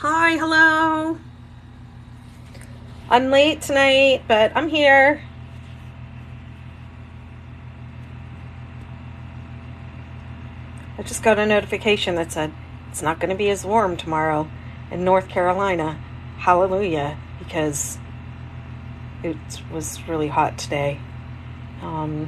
Hi, hello. I'm late tonight, but I'm here. I just got a notification that said it's not going to be as warm tomorrow in North Carolina. Hallelujah, because it was really hot today. I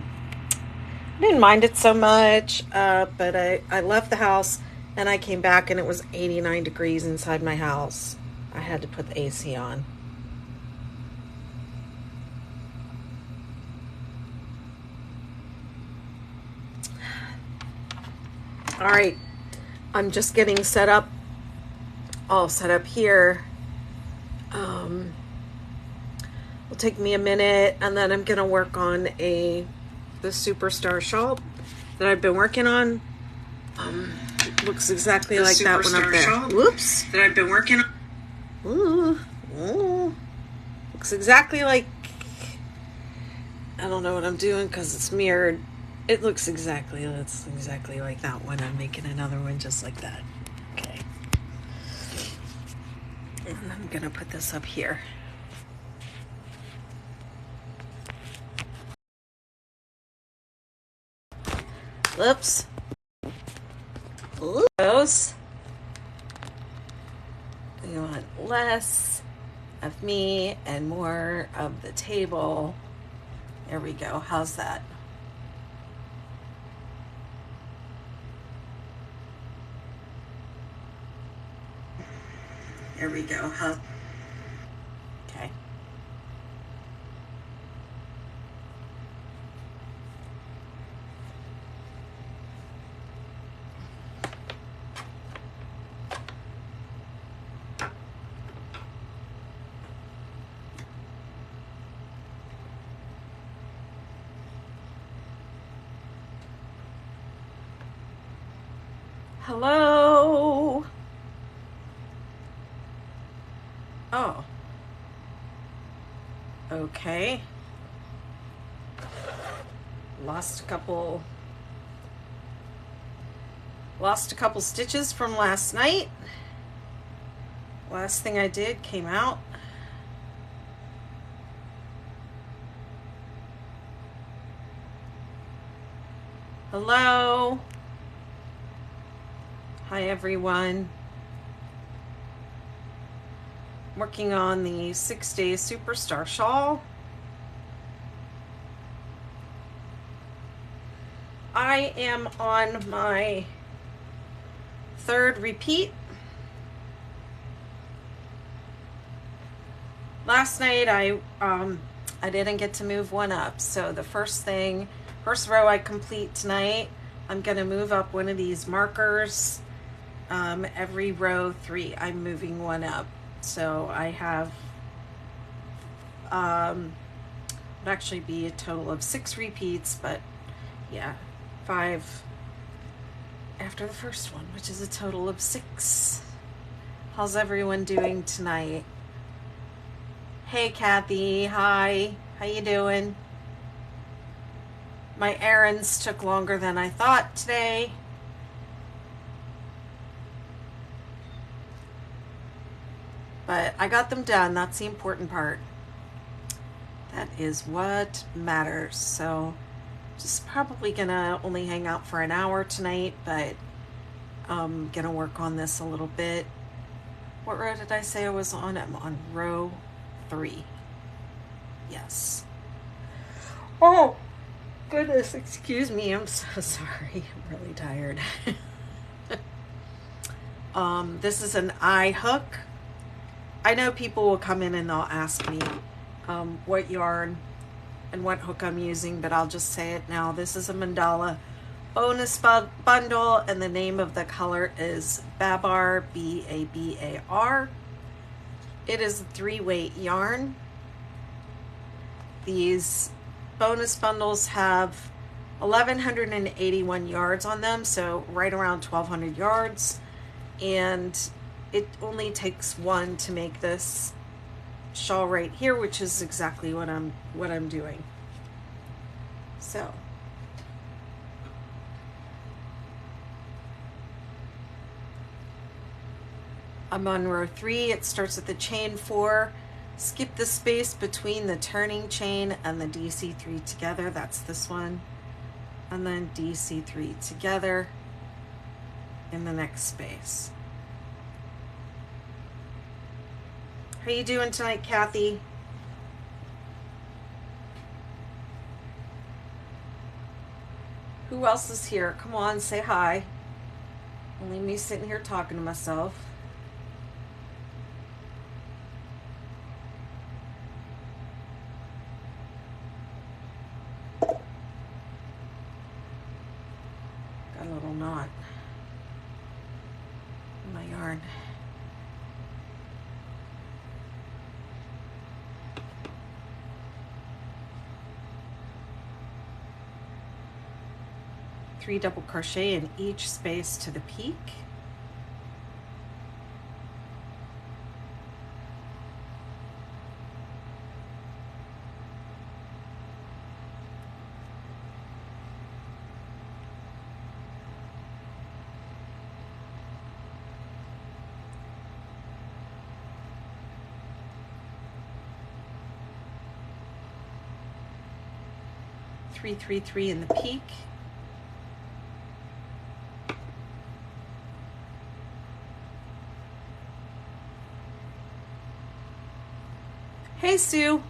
didn't mind it so much, but I left the house and I came back and it was 89 degrees inside my house. I had to put the AC on. All right, I'm just getting set up, all set up here. It'll take me a minute, and then I'm gonna work on the Superstar shawl that I've been working on. It looks exactly like that one up there. Whoops! That I've been working on. Ooh. Looks exactly like. I don't know what I'm doing because it's mirrored. It's exactly like that one. I'm making another one just like that. Okay. And I'm gonna put this up here. Whoops. Those. We want less of me and more of the table. There we go. How's that? There we go. Okay. Hello. Oh. Okay. Lost a couple stitches from last night. Last thing I did came out. Hello. Hi everyone. Working on the 6-day Superstar shawl. I am on my third repeat. Last night I didn't get to move one up, so the first row I complete tonight, I'm gonna move up one of these markers. Every row 3 I'm moving one up, so I have would actually be a total of 6 repeats, but yeah, 5 after the first one, which is a total of 6. How's everyone doing tonight? Hey Kathy, hi, how you doing? My errands took longer than I thought today. But I got them done. That's the important part. That is what matters. So just probably gonna only hang out for an hour tonight, but I'm gonna work on this a little bit. What row did I say I was on? I'm on row 3. Yes. Oh goodness, excuse me, I'm so sorry. I'm really tired. This is an eye hook. I know people will come in and they'll ask me what yarn and what hook I'm using, but I'll just say it now. This is a mandala bonus bundle, and the name of the color is Babar, B-A-B-A-R. It is a 3-weight yarn. These bonus bundles have 1,181 yards on them, so right around 1,200 yards, and it only takes one to make this shawl right here, which is exactly what I'm doing. So I'm on row 3. It starts at the chain 4. Skip the space between the turning chain and the DC3 together. That's this one. And then DC3 together in the next space. How you doing tonight, Kathy? Who else is here? Come on, say hi. Only me sitting here talking to myself. Got a little knot in my yarn. Three double crochet in each space to the peak. Three in the peak. Hey, Sue.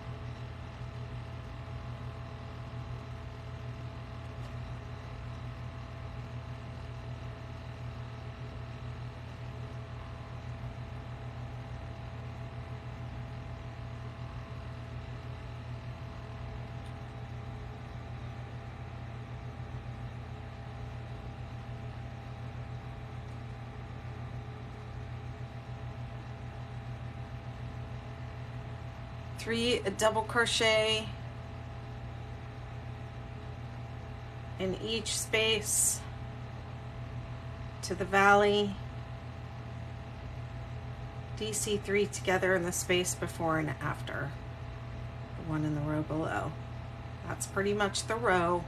Three double crochet in each space to the valley. DC3 together in the space before and after the one in the row below. That's pretty much the row.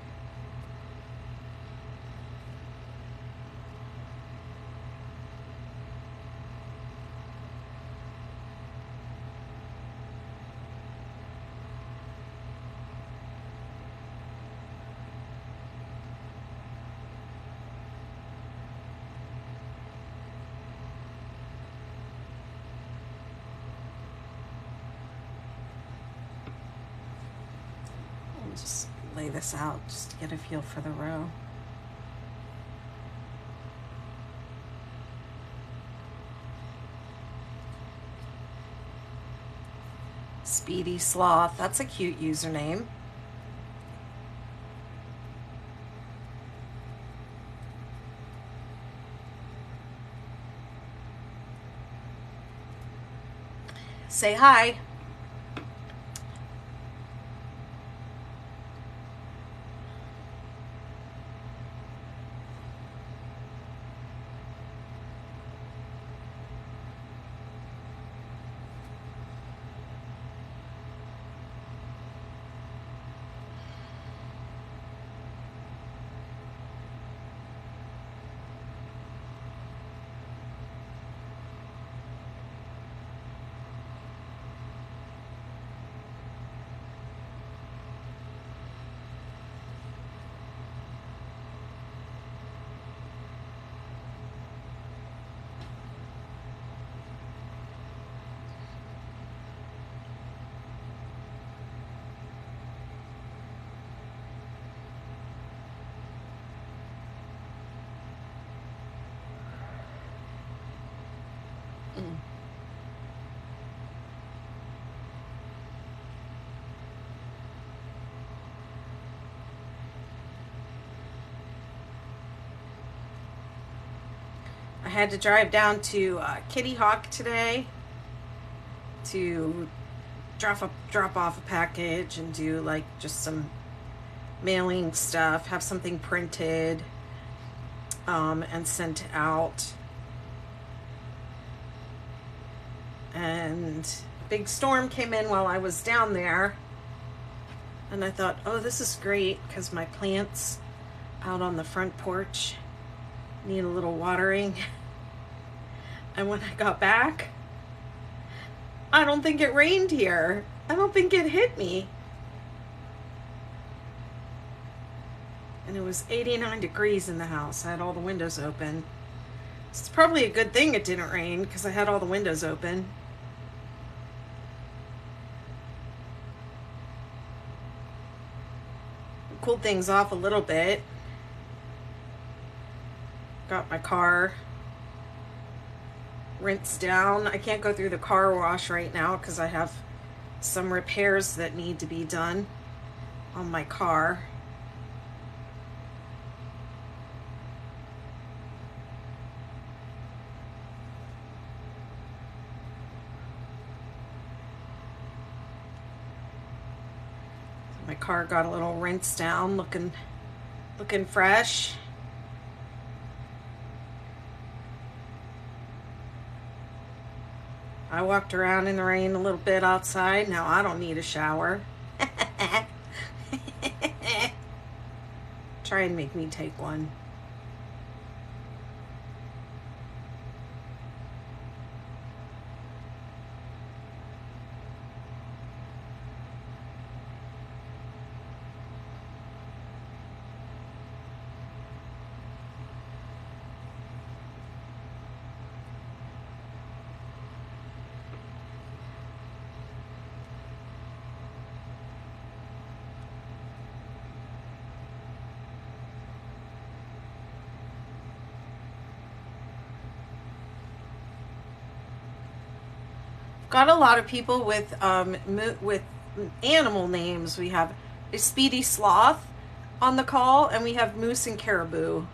Just lay this out just to get a feel for the row. Speedy Sloth, that's a cute username. Say hi. I had to drive down to Kitty Hawk today to drop off a package and do like just some mailing stuff, have something printed and sent out. And a big storm came in while I was down there, and I thought, oh, this is great because my plants out on the front porch need a little watering. And when I got back, I don't think it rained here. I don't think it hit me. And it was 89 degrees in the house. I had all the windows open. It's probably a good thing it didn't rain because I had all the windows open. Cooled things off a little bit. Got my car rinsed down. I can't go through the car wash right now because I have some repairs that need to be done on my car. My car got a little rinsed down, looking fresh. I walked around in the rain a little bit outside. Now I don't need a shower. Try and make me take one. Got a lot of people with animal names. We have a Speedy Sloth on the call, and we have Moose and Caribou.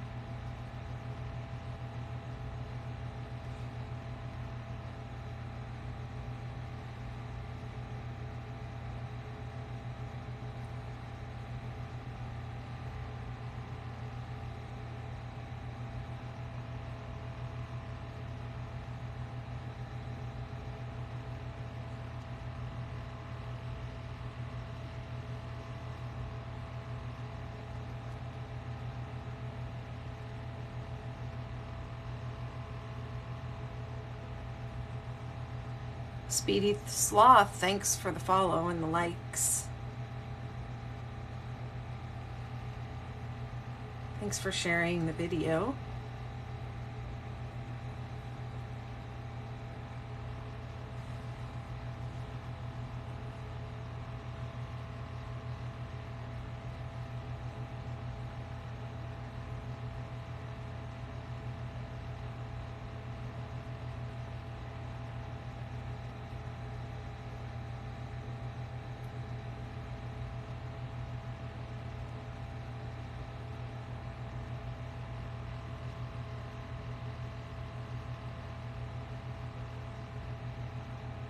Speedy Sloth, thanks for the follow and the likes. Thanks for sharing the video.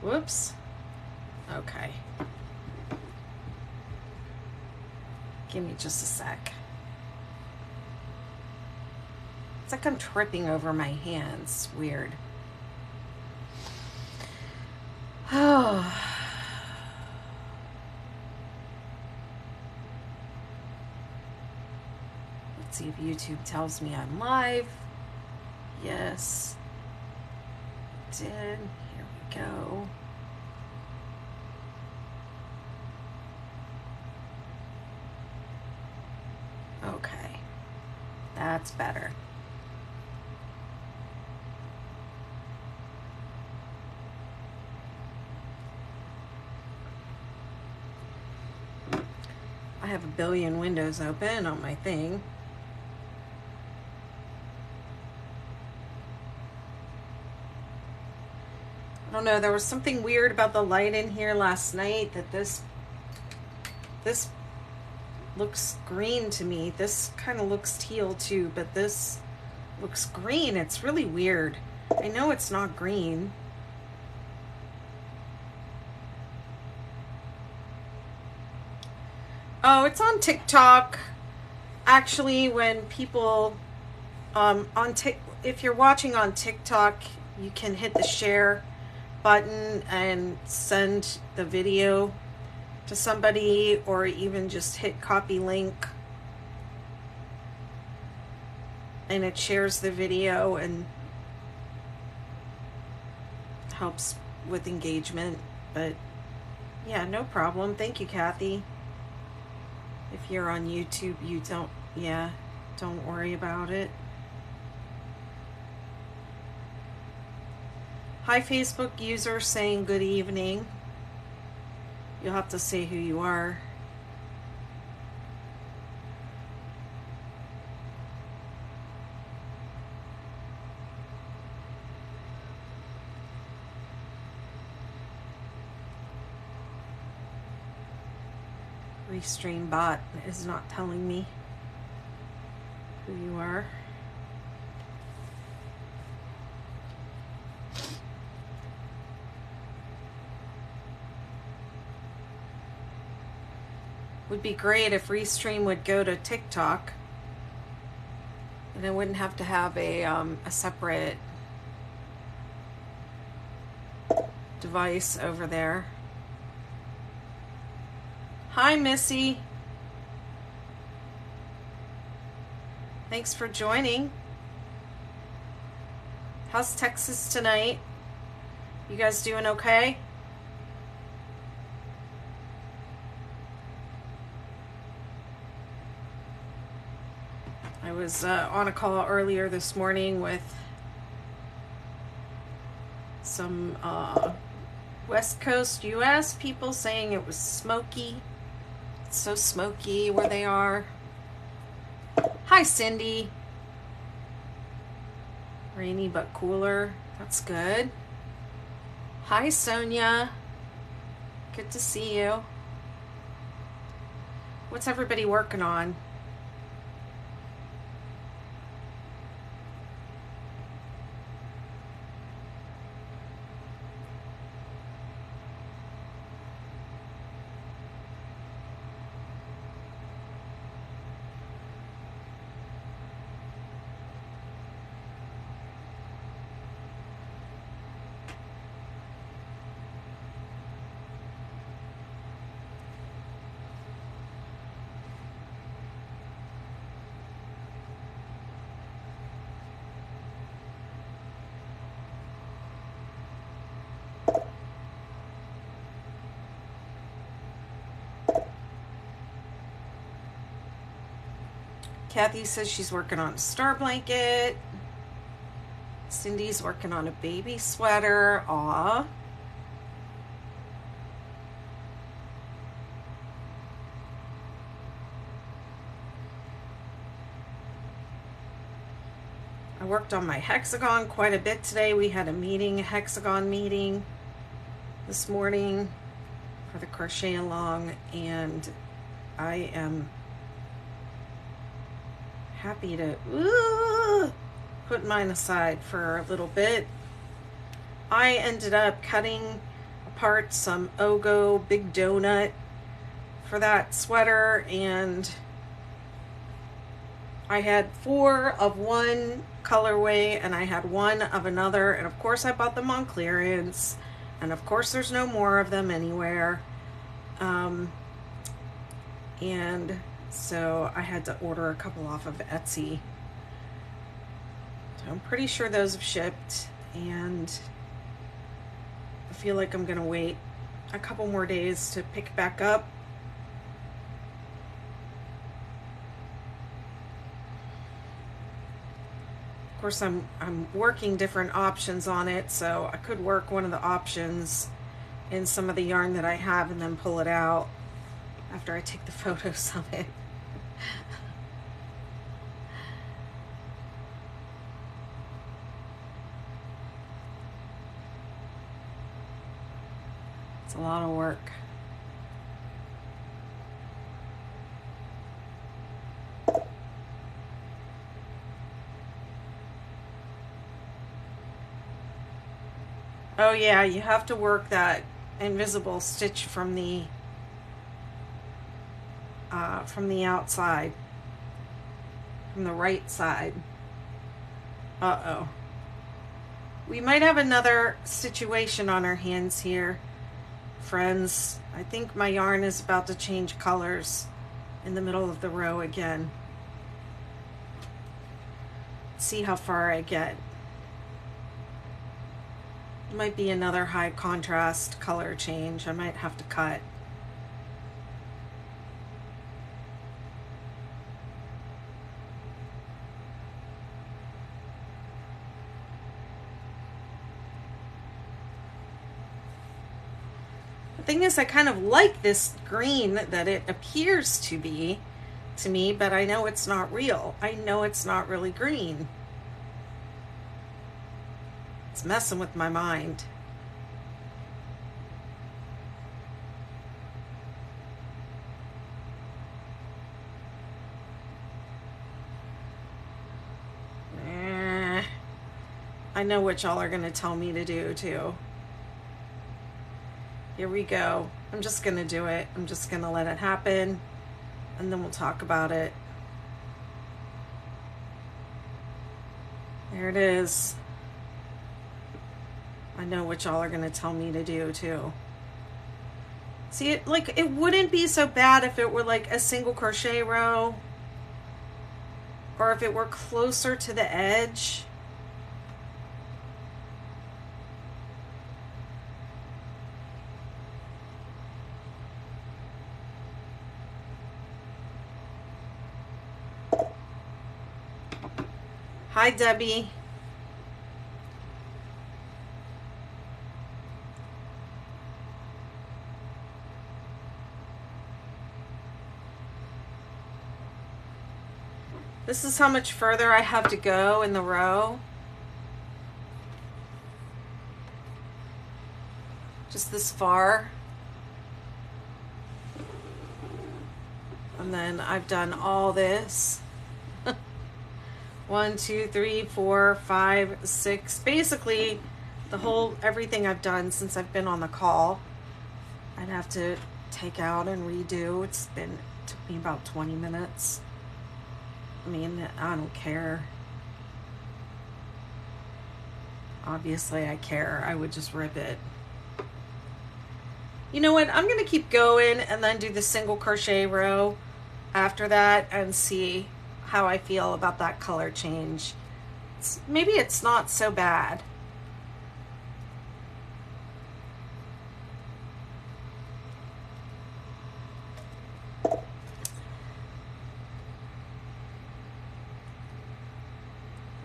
Whoops. Okay. Give me just a sec. It's like I'm tripping over my hands. Weird. Oh. Let's see if YouTube tells me I'm live. Yes. Did. Here we go. Okay. That's better. I have a billion windows open on my thing. I don't know, there was something weird about the light in here last night that this looks green to me. This kind of looks teal too, but this looks green. It's really weird. I know it's not green. Oh, it's on TikTok. Actually, when people if you're watching on TikTok, you can hit the share button and send the video to somebody, or even just hit copy link and it shares the video, and helps with engagement. But yeah, no problem. Thank you, Kathy. If you're on YouTube, you don't worry about it. Hi, Facebook user saying good evening. You'll have to say who you are. Restream bot is not telling me who you are. Would be great if Restream would go to TikTok, and I wouldn't have to have a separate device over there. Hi, Missy. Thanks for joining. How's Texas tonight? You guys doing okay? I was on a call earlier this morning with some West Coast US people saying it was smoky. It's so smoky where they are. Hi, Cindy. Rainy but cooler. That's good. Hi, Sonia. Good to see you. What's everybody working on? Kathy says she's working on a star blanket. Cindy's working on a baby sweater. Aw. I worked on my hexagon quite a bit today. We had a meeting, a hexagon meeting this morning for the crochet along, and I am happy to put mine aside for a little bit. I ended up cutting apart some Ogo Big Donut for that sweater, and I had 4 of one colorway and I had 1 of another, and of course I bought them on clearance, and of course there's no more of them anywhere, and so I had to order a couple off of Etsy. So I'm pretty sure those have shipped, and I feel like I'm gonna wait a couple more days to pick back up. Of course, I'm working different options on it, so I could work one of the options in some of the yarn that I have and then pull it out after I take the photos of it. It's a lot of work. Oh yeah, you have to work that invisible stitch from the outside, from the right side. Uh-oh. We might have another situation on our hands here, friends. I think my yarn is about to change colors in the middle of the row again. Let's see how far I get. Might be another high contrast color change. I might have to cut. The thing is, I kind of like this green that it appears to be to me, but I know it's not real. I know it's not really green. It's messing with my mind. I know what y'all are going to tell me to do too. Here we go. I'm just going to do it. I'm just going to let it happen, and then we'll talk about it. There it is. I know what y'all are going to tell me to do too. See, it wouldn't be so bad if it were like a single crochet row, or if it were closer to the edge. Hi, Debbie. This is how much further I have to go in the row. Just this far. And then I've done all this. 1, 2, 3, 4, 5, 6. Basically, everything I've done since I've been on the call, I'd have to take out and redo. It took me about 20 minutes. I mean, I don't care. Obviously, I care. I would just rip it. You know what? I'm going to keep going and then do the single crochet row after that and see how I feel about that color change. Maybe it's not so bad.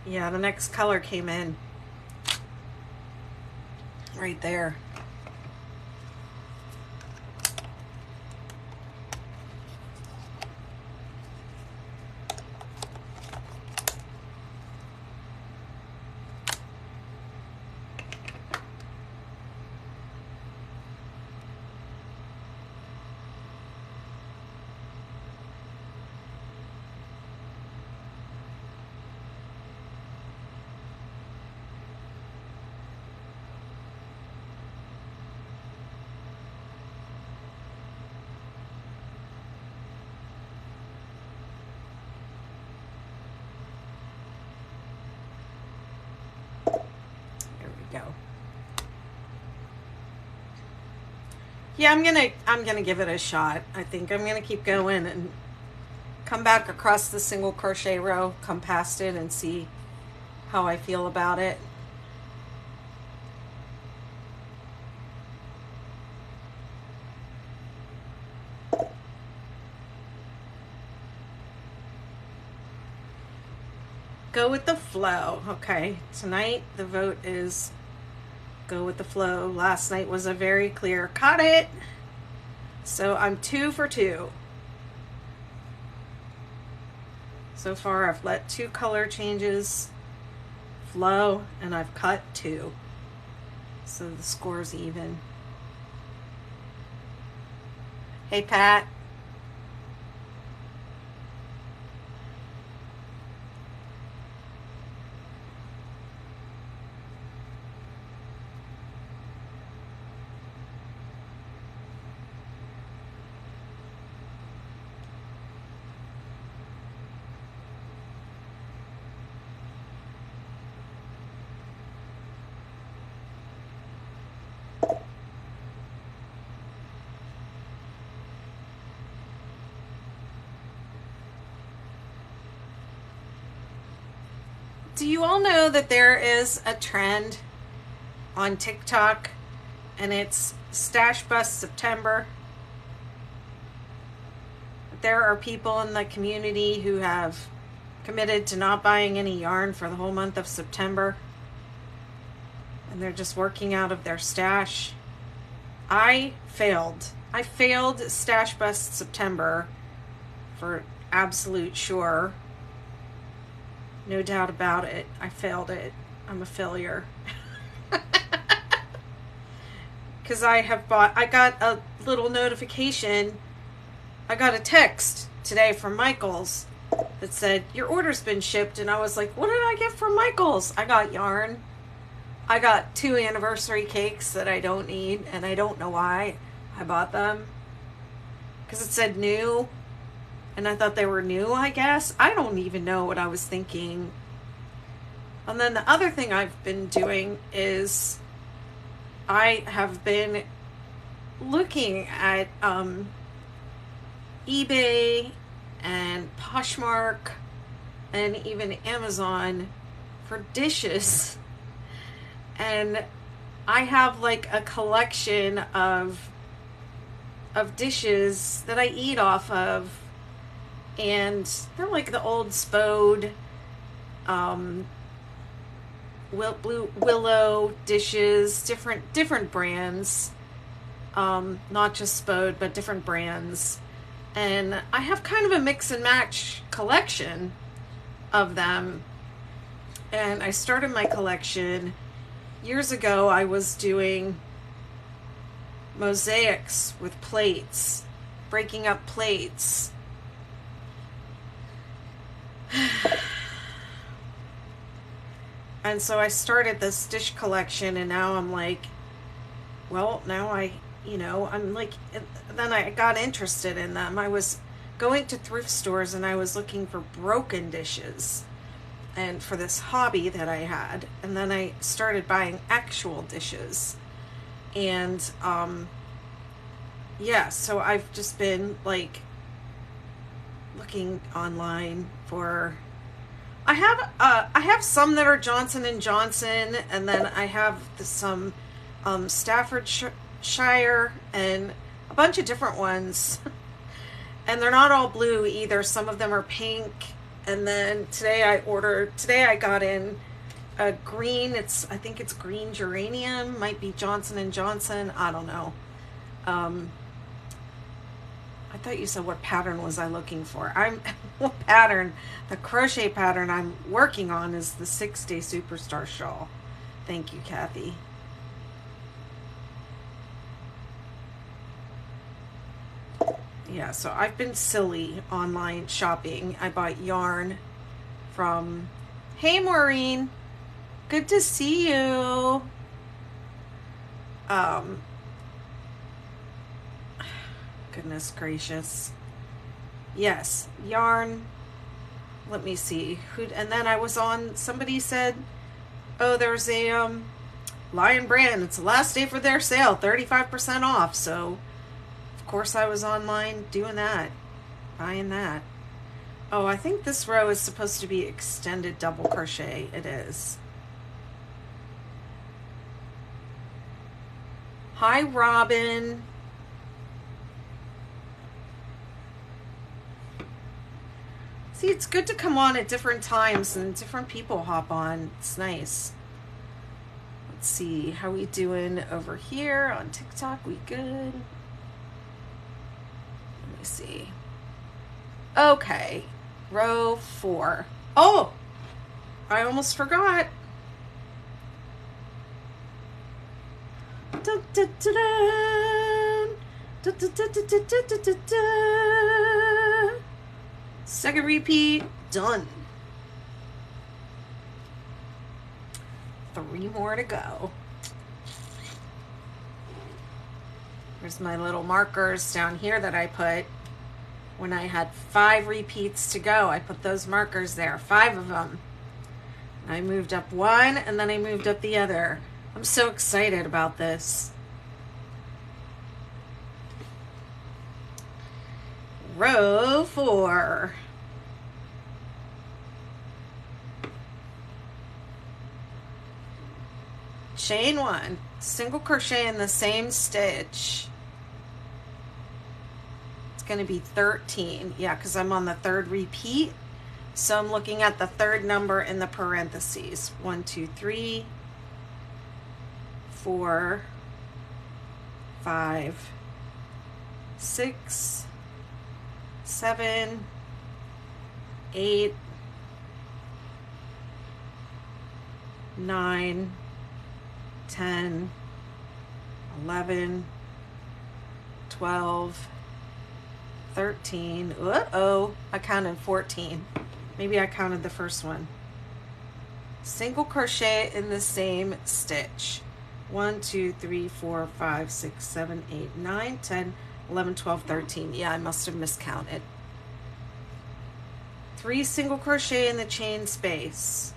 Yeah, the next color came in right there. Go. Yeah, I'm gonna give it a shot. I think I'm gonna keep going and come back across the single crochet row, come past it and see how I feel about it. Go with the flow. Okay, tonight the vote is go with the flow. Last night was a very clear cut it. So I'm 2 for 2. So far I've let 2 color changes flow and I've cut 2. So the score's even. Hey Pat. Do you all know that there is a trend on TikTok, and it's Stash Bust September. There are people in the community who have committed to not buying any yarn for the whole month of September, and they're just working out of their stash. I failed Stash Bust September for absolute sure. No doubt about it. I failed it. I'm a failure. Because I got a little notification. I got a text today from Michaels that said, your order's been shipped. And I was like, what did I get from Michaels? I got yarn. I got 2 anniversary cakes that I don't need, and I don't know why I bought them. Because it said new, and I thought they were new, I guess. I don't even know what I was thinking. And then the other thing I've been doing is I have been looking at eBay and Poshmark and even Amazon for dishes. And I have like a collection of dishes that I eat off of, and they're like the old Spode Willow dishes, different brands, not just Spode, but different brands. And I have kind of a mix and match collection of them. And I started my collection years ago. I was doing mosaics with plates, breaking up plates. And so I started this dish collection, and now I'm like, well, now I'm like, then I got interested in them. I was going to thrift stores and I was looking for broken dishes and for this hobby that I had. And then I started buying actual dishes. And yeah, so I've just been like looking online for, I have some that are Johnson and Johnson, and then I have some Staffordshire and a bunch of different ones. And they're not all blue either. Some of them are pink. And then today I got in a green. I think it's green geranium. Might be Johnson and Johnson. I don't know. I thought you said what pattern was I looking for. What pattern? The crochet pattern I'm working on is the 6-Day Superstar Shawl. Thank you, Kathy. Yeah, so I've been silly online shopping. I bought yarn from, hey Maureen, good to see you. Goodness gracious. Yes, yarn. Let me see. And then I was on, somebody said, oh, there's a Lion Brand. It's the last day for their sale, 35% off. So of course I was online doing that, buying that. Oh, I think this row is supposed to be extended double crochet. It is. Hi, Robin. See, it's good to come on at different times and different people hop on. It's nice. Let's see, how we doing over here on TikTok? We good? Let me see. Okay, row 4. Oh, I almost forgot. Dun, dun, dun, dun. Dun, dun, dun, dun, dun, dun, dun, dun. Second repeat, done. 3 more to go. There's my little markers down here that I put when I had 5 repeats to go. I put those markers there, 5 of them. I moved up one and then I moved up the other. I'm so excited about this. Row 4. chain 1, single crochet in the same stitch. It's going to be 13. Yeah, because I'm on the 3rd repeat. So I'm looking at the 3rd number in the parentheses. 1, 2, 3, 4, 5, 6, 7, 8, 9, 10, 11, 12, 13. Uh-oh, I counted 14. Maybe I counted the first one. Single crochet in the same stitch. 1, 2, 3, 4, 5, 6, 7, 8, 9, 10, 11, 12, 13. Yeah, I must have miscounted. 3 single crochet in the chain space.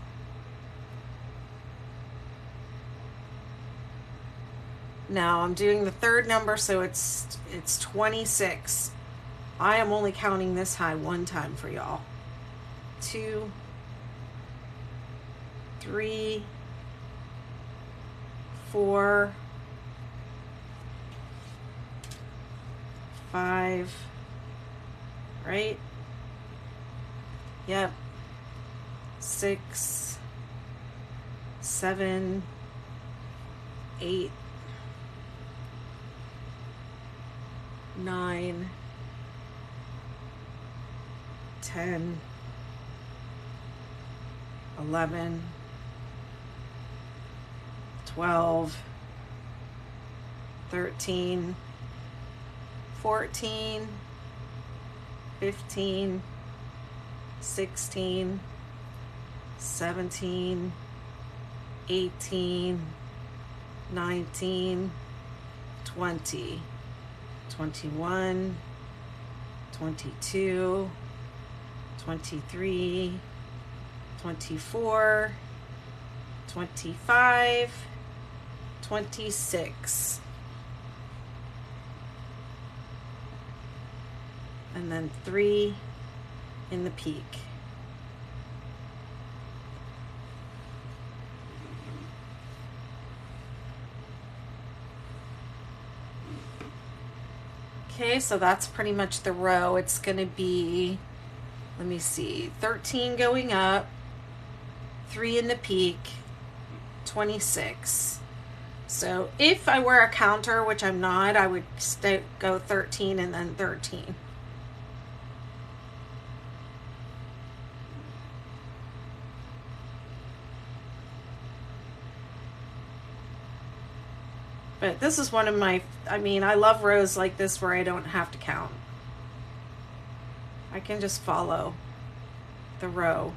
Now I'm doing the 3rd number, so it's 26. I am only counting this high one time for y'all. 2, 3, 4, 5, right? Yep. 6, 7, 8, 9, 10, 11, 12, 13, 14, 15, 16, 17, 18, 19, 20, 21, 22, 23, 24, 25, 26. And then 3 in the peak. Okay, so that's pretty much the row. It's going to be, let me see, 13 going up, 3 in the peak, 26. So if I were a counter, which I'm not, I would go 13 and then 13. But this is one of my, I mean, I love rows like this where I don't have to count. I can just follow the row.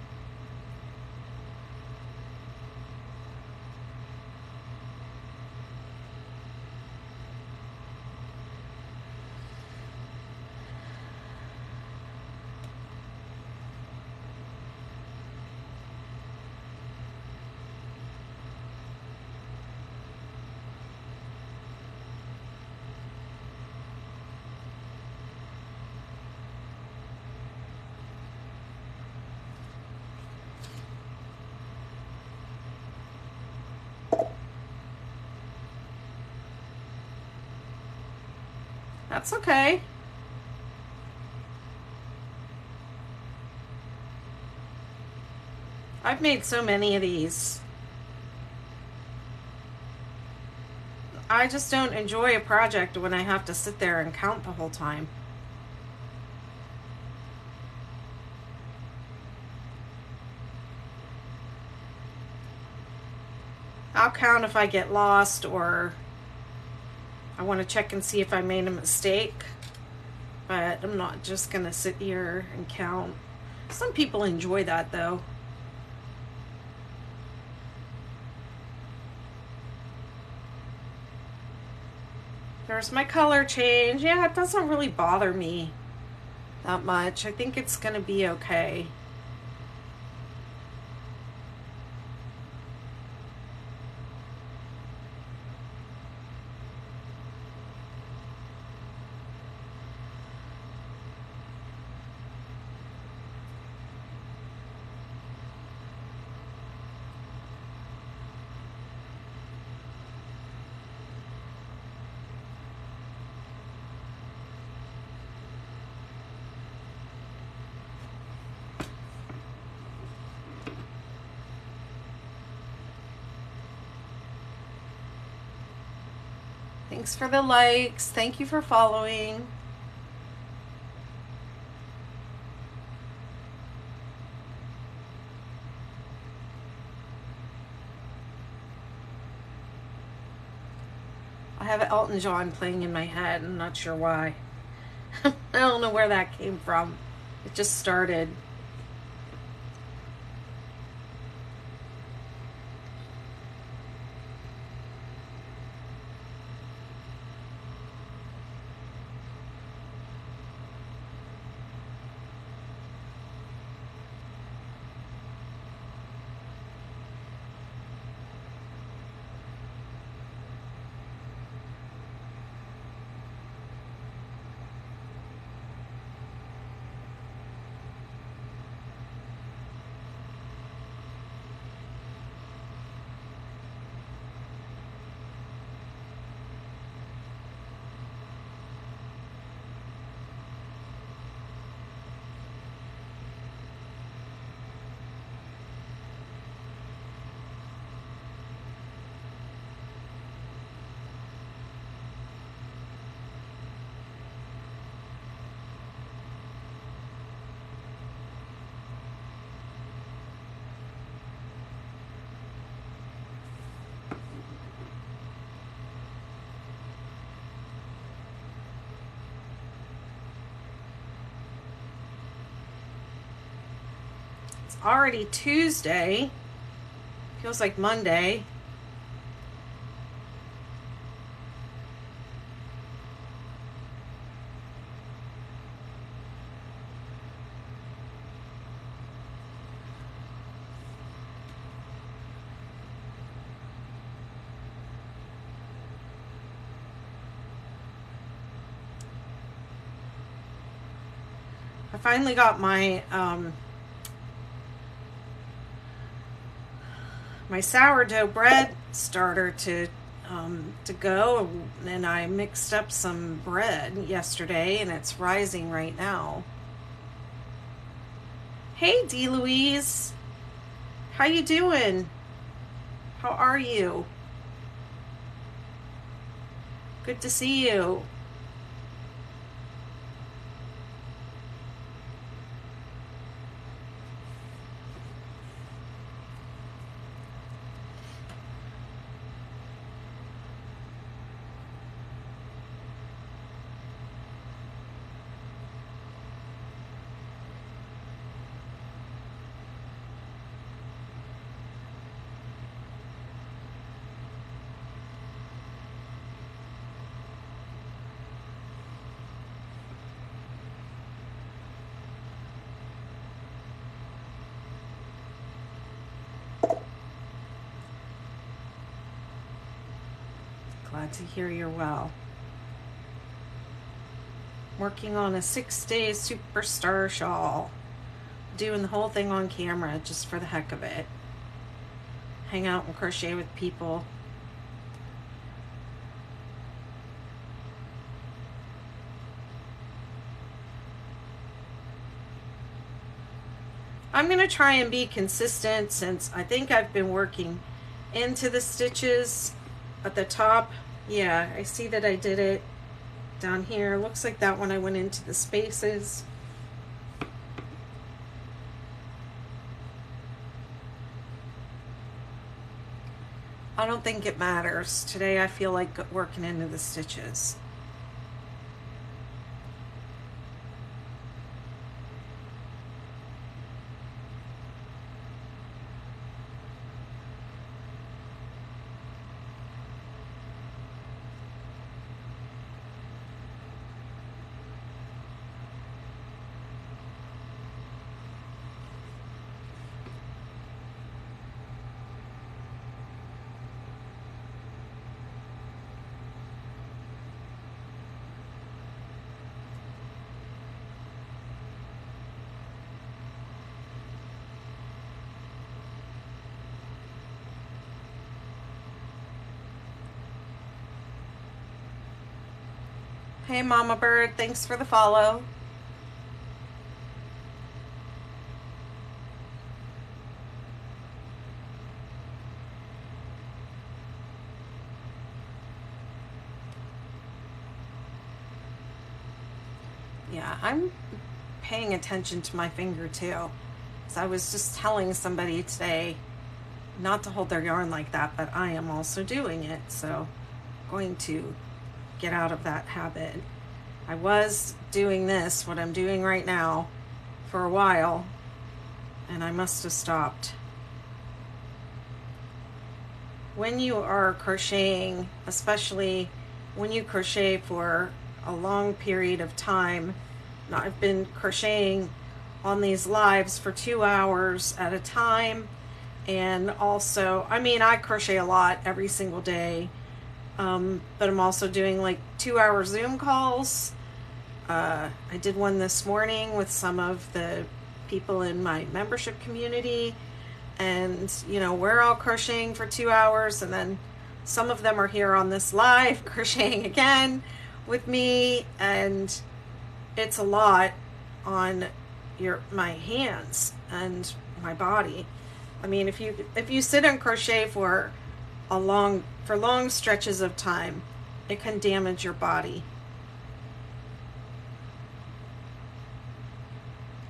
That's okay. I've made so many of these. I just don't enjoy a project when I have to sit there and count the whole time. I'll count if I get lost or I want to check and see if I made a mistake, but I'm not just going to sit here and count. Some people enjoy that though. There's my color change. Yeah, it doesn't really bother me that much. I think it's going to be okay. Thanks for the likes. Thank you for following. I have Elton John playing in my head. I'm not sure why. I don't know where that came from. It just started. Already Tuesday. Feels like Monday. I finally got my my sourdough bread starter to go, and I mixed up some bread yesterday, and it's rising right now. Hey, D. Louise, how you doing? How are you? Good to see you. Glad to hear you're well. Working on a 6-day superstar shawl. Doing the whole thing on camera just for the heck of it. Hang out and crochet with people. I'm going to try and be consistent, since I think I've been working into the stitches at the top. Yeah, I see that I did it down here. Looks like that one I went into the spaces. I don't think it matters. Today I feel like working into the stitches. Hey Mama Bird, thanks for the follow. Yeah, I'm paying attention to my finger too. So I was just telling somebody today not to hold their yarn like that, but I am also doing it. So I'm going to get out of that habit. I was doing this, what I'm doing right now, for a while, and I must have stopped. When you are crocheting, especially when you crochet for a long period of time, I've been crocheting on these lives for 2 hours at a time, and also, I mean, I crochet a lot every single day, but I'm also doing like 2-hour Zoom calls. I did one this morning with some of the people in my membership community, and you know, we're all crocheting for 2 hours, and then some of them are here on this live crocheting again with me, and it's a lot on my hands and my body. I mean, if you sit and crochet for long stretches of time, it can damage your body.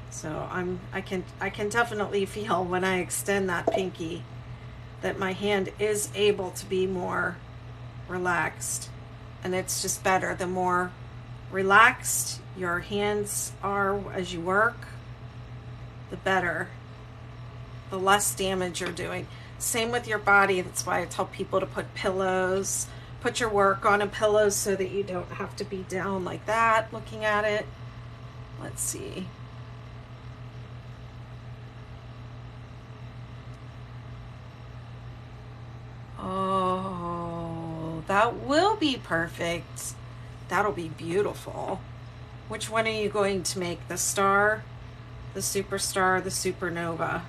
So I can definitely feel when I extend that pinky that my hand is able to be more relaxed, and it's just better. The more relaxed your hands are as you work, the better, the less damage you're doing. Same with your body. That's why I tell people to put pillows, put your work on a pillow so that you don't have to be down like that looking at it. Let's see. Oh, that will be perfect. That'll be beautiful. Which one are you going to make? The star, the superstar, the supernova?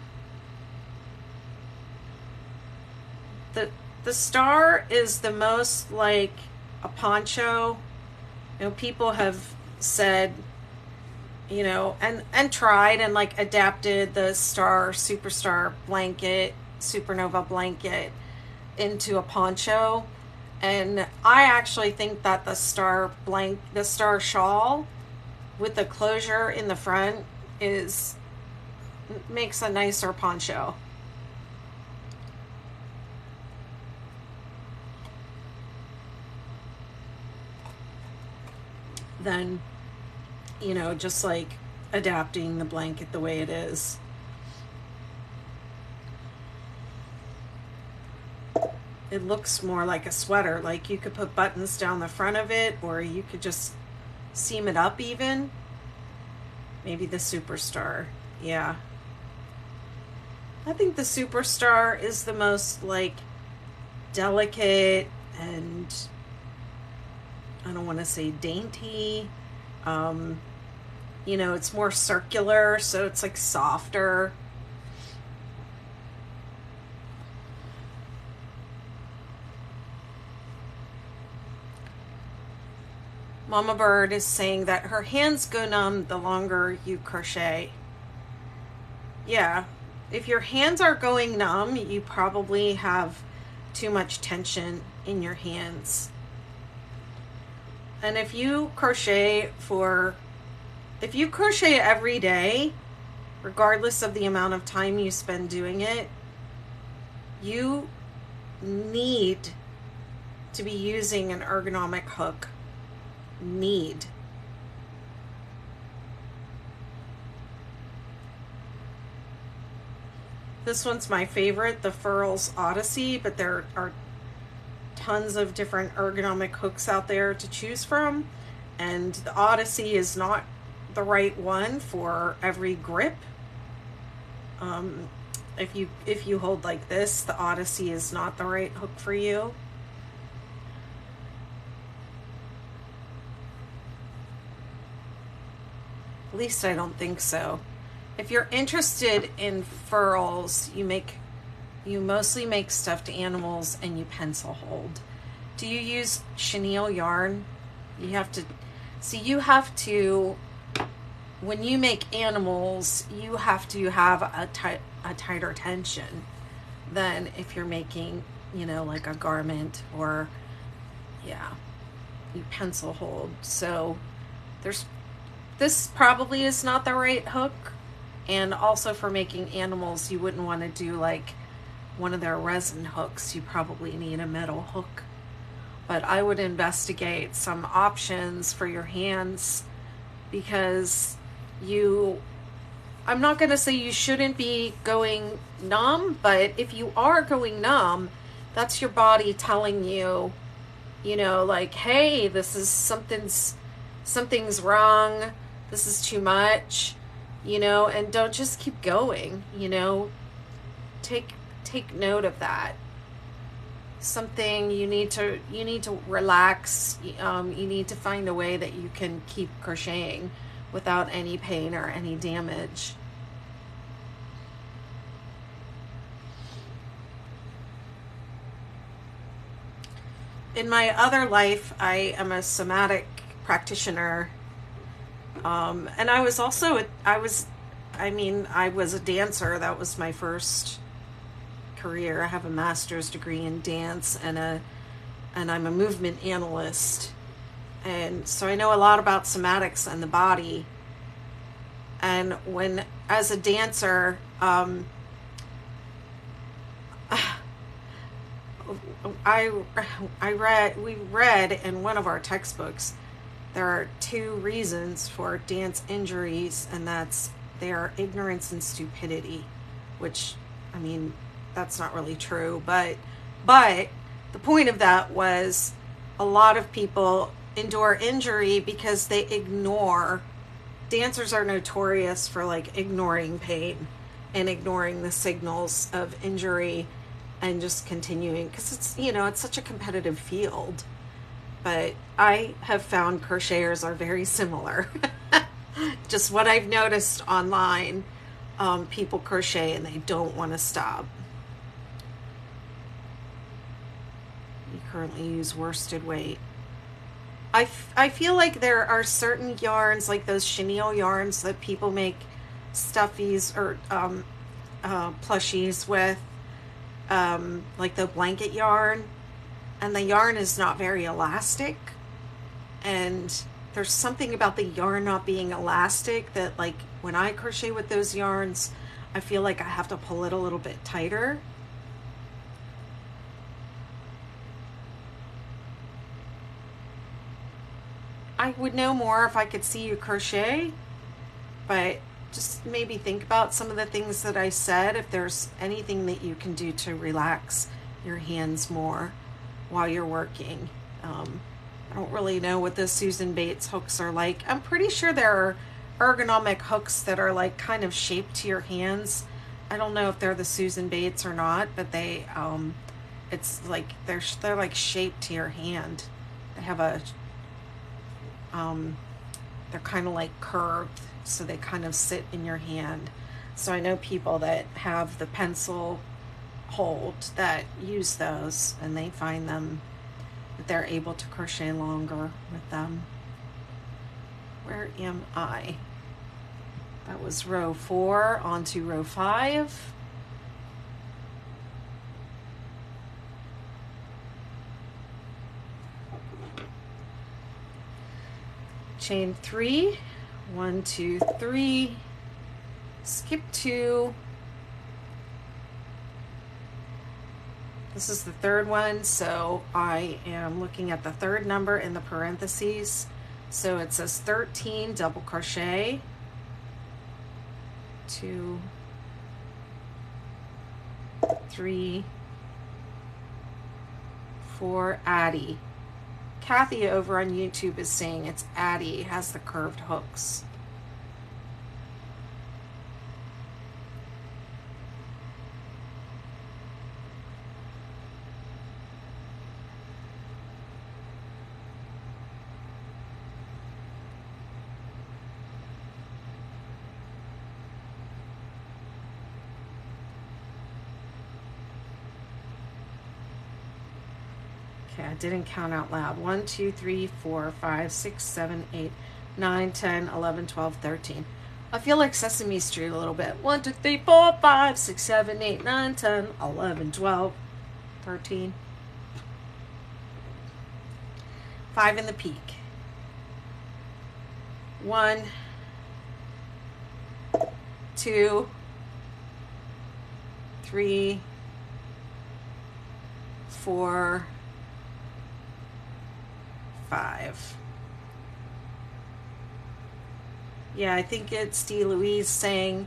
The star is the most like a poncho. You know, people have said, you know, and tried and like adapted the star, superstar blanket, supernova blanket into a poncho, and I actually think that the star shawl with the closure in the front makes a nicer poncho. Than, you know, just like adapting the blanket the way it is. It looks more like a sweater. Like you could put buttons down the front of it, or you could just seam it up even. Maybe the superstar. Yeah. I think the superstar is the most like delicate, and I don't want to say dainty. You know, it's more circular, so it's like softer. Mama Bird is saying that her hands go numb the longer you crochet. Yeah, if your hands are going numb, you probably have too much tension in your hands. And if you crochet every day, regardless of the amount of time you spend doing it, you need to be using an ergonomic hook. Need. This one's my favorite, the Furls Odyssey, but there are tons of different ergonomic hooks out there to choose from, and the Odyssey is not the right one for every grip. If you hold like this, the Odyssey is not the right hook for you. At least I don't think so. If you're interested in furls, you mostly make stuffed animals and you pencil hold. Do you use chenille yarn? You have to, when you make animals, you have to have a tighter tension than if you're making, you know, like a garment, or, yeah, you pencil hold. So there's this probably is not the right hook. And also for making animals, you wouldn't want to do like one of their resin hooks. You probably need a metal hook. But I would investigate some options for your hands, because I'm not going to say you shouldn't be going numb, but if you are going numb, that's your body telling you, like, hey, this is something's wrong. This is too much, and don't just keep going, take note of that. Something you need to relax. You need to find a way that you can keep crocheting without any pain or any damage. In my other life, I am a somatic practitioner. And I was also, I was a dancer. That was my first career. I have a master's degree in dance, and I'm a movement analyst. And so I know a lot about somatics and the body. And as a dancer, we read in one of our textbooks, there are 2 reasons for dance injuries, and they are ignorance and stupidity, which, that's not really true, but the point of that was a lot of people endure injury because they ignore. Dancers are notorious for like ignoring pain and ignoring the signals of injury and just continuing, because it's such a competitive field. But I have found crocheters are very similar. Just what I've noticed online, people crochet and they don't want to stop. You currently use worsted weight. I feel like there are certain yarns, like those chenille yarns that people make stuffies or plushies with, like the blanket yarn, and the yarn is not very elastic, and there's something about the yarn not being elastic that, like, when I crochet with those yarns, I feel like I have to pull it a little bit tighter. I would know more if I could see you crochet, but just maybe think about some of the things that I said, if there's anything that you can do to relax your hands more while you're working. I don't really know what the Susan Bates hooks are like. I'm pretty sure there are ergonomic hooks that are like kind of shaped to your hands. I don't know if they're the Susan Bates or not, but they it's like they're like shaped to your hand. They have a they're kind of like curved, so they kind of sit in your hand. So I know people that have the pencil hold that use those, and they find them that they're able to crochet longer with them. Where am I? That was row 4 onto row 5. Chain 3, 1, 2, 3, skip 2. This is the third one, so I am looking at the third number in the parentheses. So it says 13 double crochet, 2, 3, 4, Addie. Kathy over on YouTube is saying it's Addie, it has the curved hooks. Okay, I didn't count out loud. 1, 2, 3, 4, 5, 6, 7, 8, 9, 10, 11, 12, 13. I feel like Sesame Street a little bit. 1, 2, 3, 4, 5, 6, 7, 8, 9, 10, 11, 12, 13. 5 in the peak. 1, 2, 3, 4, 5. Yeah, I think it's Dee Louise saying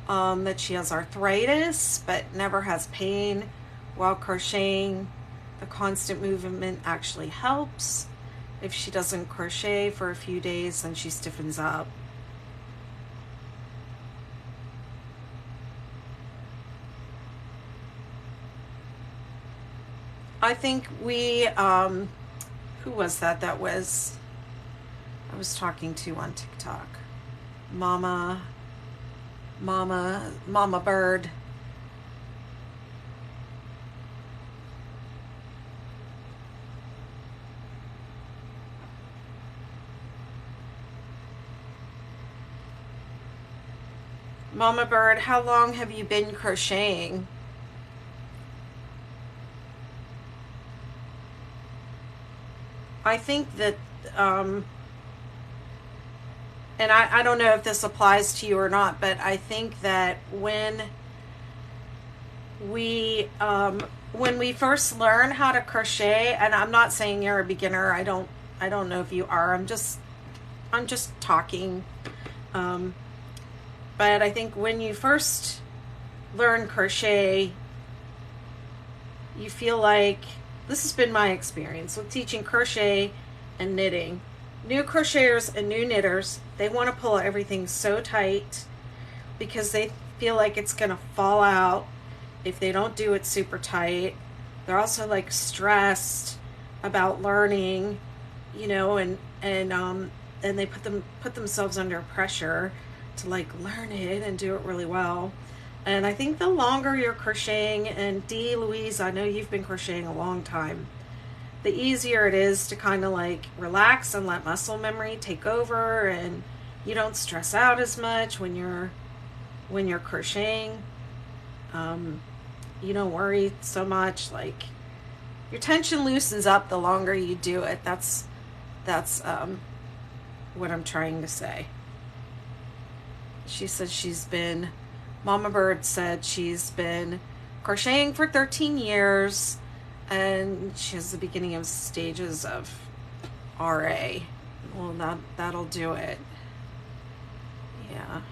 that she has arthritis but never has pain while crocheting. The constant movement actually helps. If she doesn't crochet for a few days, then she stiffens up. I think we, who was that? I was talking to on TikTok. Mama Bird. Mama Bird, how long have you been crocheting? I think that, and I don't know if this applies to you or not, but I think that when we first learn how to crochet, and I'm not saying you're a beginner, I don't know if you are, I'm just talking, but I think when you first learn crochet, you feel like, this has been my experience with teaching crochet and knitting. New crocheters and new knitters, they want to pull everything so tight because they feel like it's going to fall out if they don't do it super tight. They're also like stressed about learning, you know, and they put themselves under pressure to like learn it and do it really well. And I think the longer you're crocheting, and Dee Louise, I know you've been crocheting a long time, the easier it is to kind of like relax and let muscle memory take over, and you don't stress out as much when you're crocheting. You don't worry so much, like your tension loosens up the longer you do it. That's what I'm trying to say. She says Mama Bird said she's been crocheting for 13 years and she has the beginning of stages of RA. Well, that'll do it. Yeah.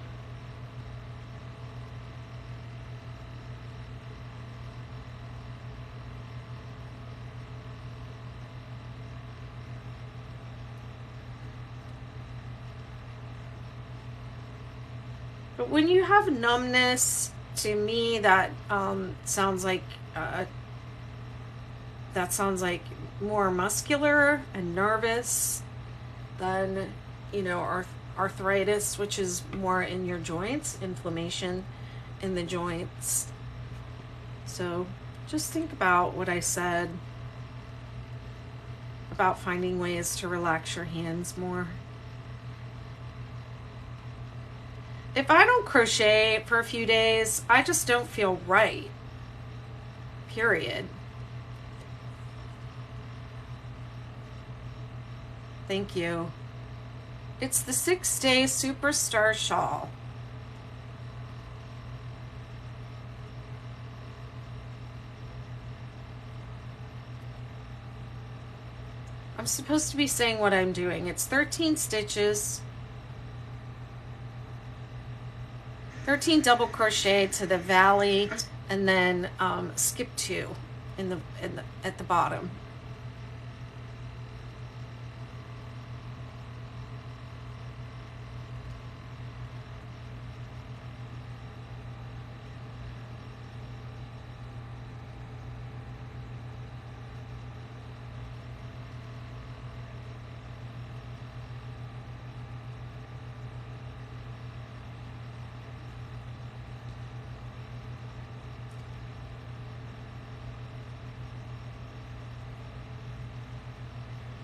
But when you have numbness, to me that sounds like more muscular and nervous than, you know, arthritis, which is more in your joints, inflammation in the joints. So just think about what I said about finding ways to relax your hands more. If I don't crochet for a few days, I just don't feel right. Period. Thank you. It's the 6-day Superstar Shawl. I'm supposed to be saying what I'm doing. It's 13 stitches. 13 double crochet to the valley, and then skip 2 at the bottom.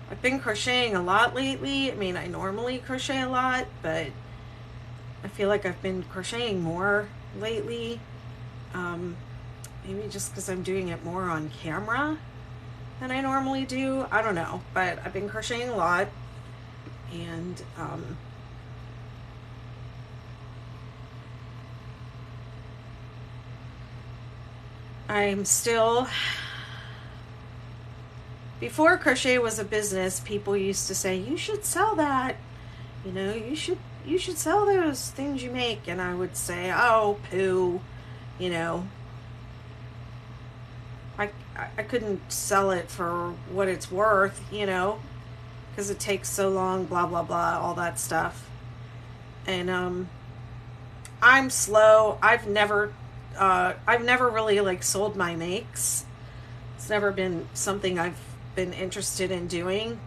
I've been crocheting a lot lately. I mean, I normally crochet a lot, but I feel like I've been crocheting more lately. Maybe just because I'm doing it more on camera than I normally do. I don't know, but I've been crocheting a lot, and I'm still, before crochet was a business, people used to say, you should sell that. You know, you should sell those things you make. And I would say, oh, poo, you know. I couldn't sell it for what it's worth, you know, because it takes so long, blah, blah, blah, all that stuff. And I'm slow. I've never really like sold my makes. It's never been something I've been interested in doing.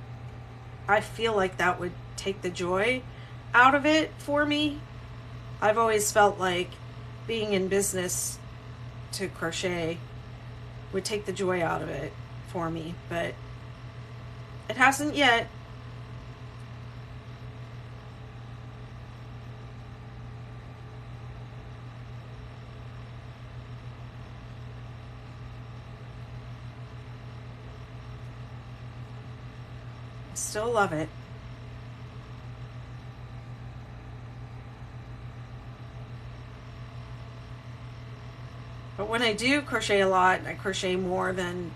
I feel like that would take the joy out of it for me. I've always felt like being in business to crochet would take the joy out of it for me, but it hasn't yet. I still love it. But when I do crochet a lot, I crochet more than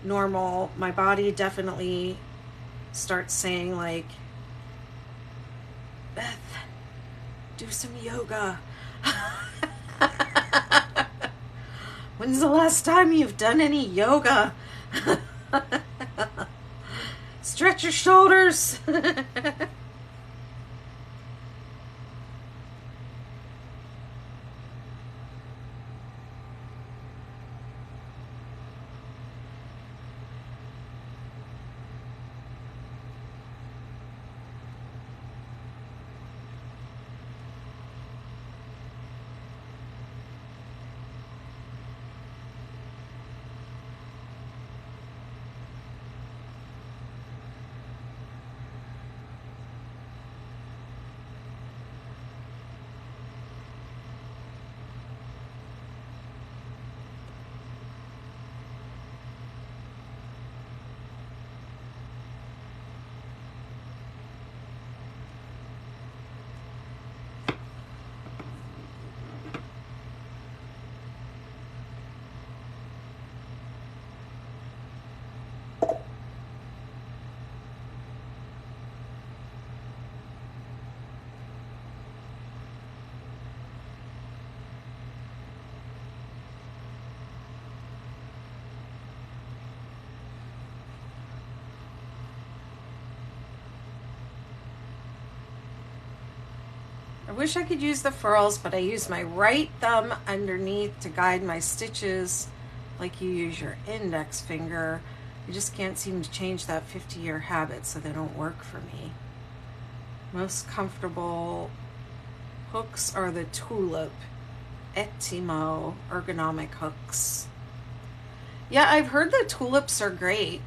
normal, my body definitely starts saying like, Beth, do some yoga. When's the last time you've done any yoga? Stretch your shoulders. I wish I could use the furls, but I use my right thumb underneath to guide my stitches like you use your index finger. I just can't seem to change that 50-year habit, so they don't work for me. Most comfortable hooks are the Tulip Etimo ergonomic hooks. Yeah, I've heard the tulips are great.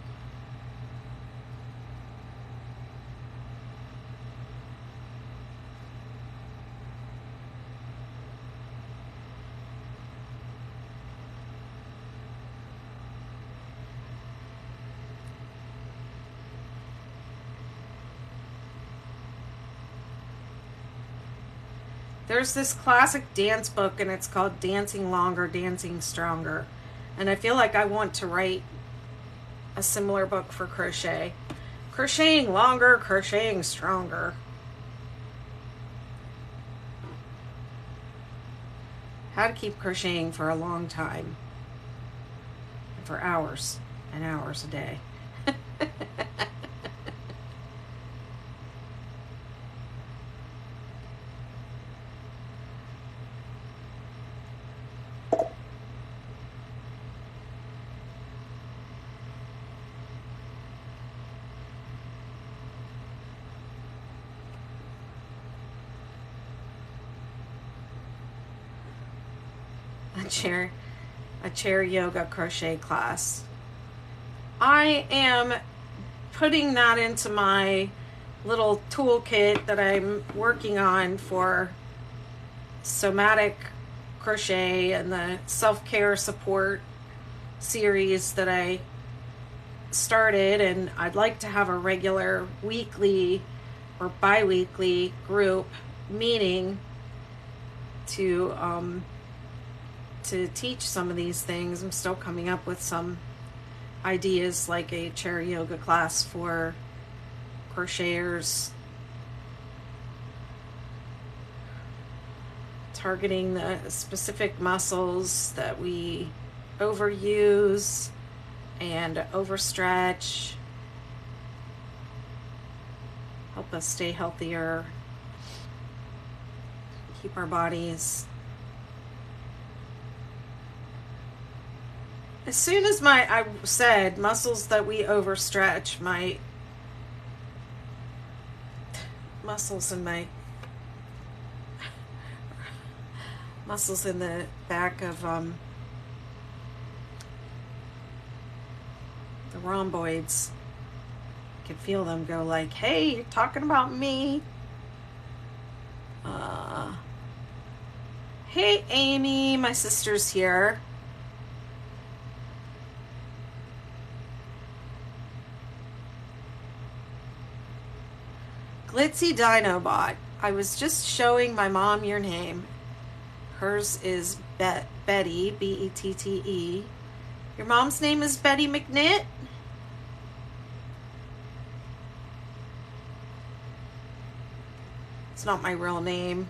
There's this classic dance book, and it's called Dancing Longer, Dancing Stronger. And I feel like I want to write a similar book for crochet. Crocheting longer, crocheting stronger. How to keep crocheting for a long time. For hours and hours a day. A chair yoga crochet class. I am putting that into my little toolkit that I'm working on for somatic crochet and the self-care support series that I started, and I'd like to have a regular weekly or bi-weekly group meeting to to teach some of these things. I'm still coming up with some ideas, like a chair yoga class for crocheters, targeting the specific muscles that we overuse and overstretch, help us stay healthier, keep our bodies. As soon as I said muscles that we overstretch, my muscles in my muscles in the back of the rhomboids, I could feel them go like, hey, you're talking about me. Hey Amy, my sister's here. Glitzy Dinobot, I was just showing my mom your name. Hers is Betty, B-E-T-T-E. Your mom's name is Betty McNitt? It's not my real name.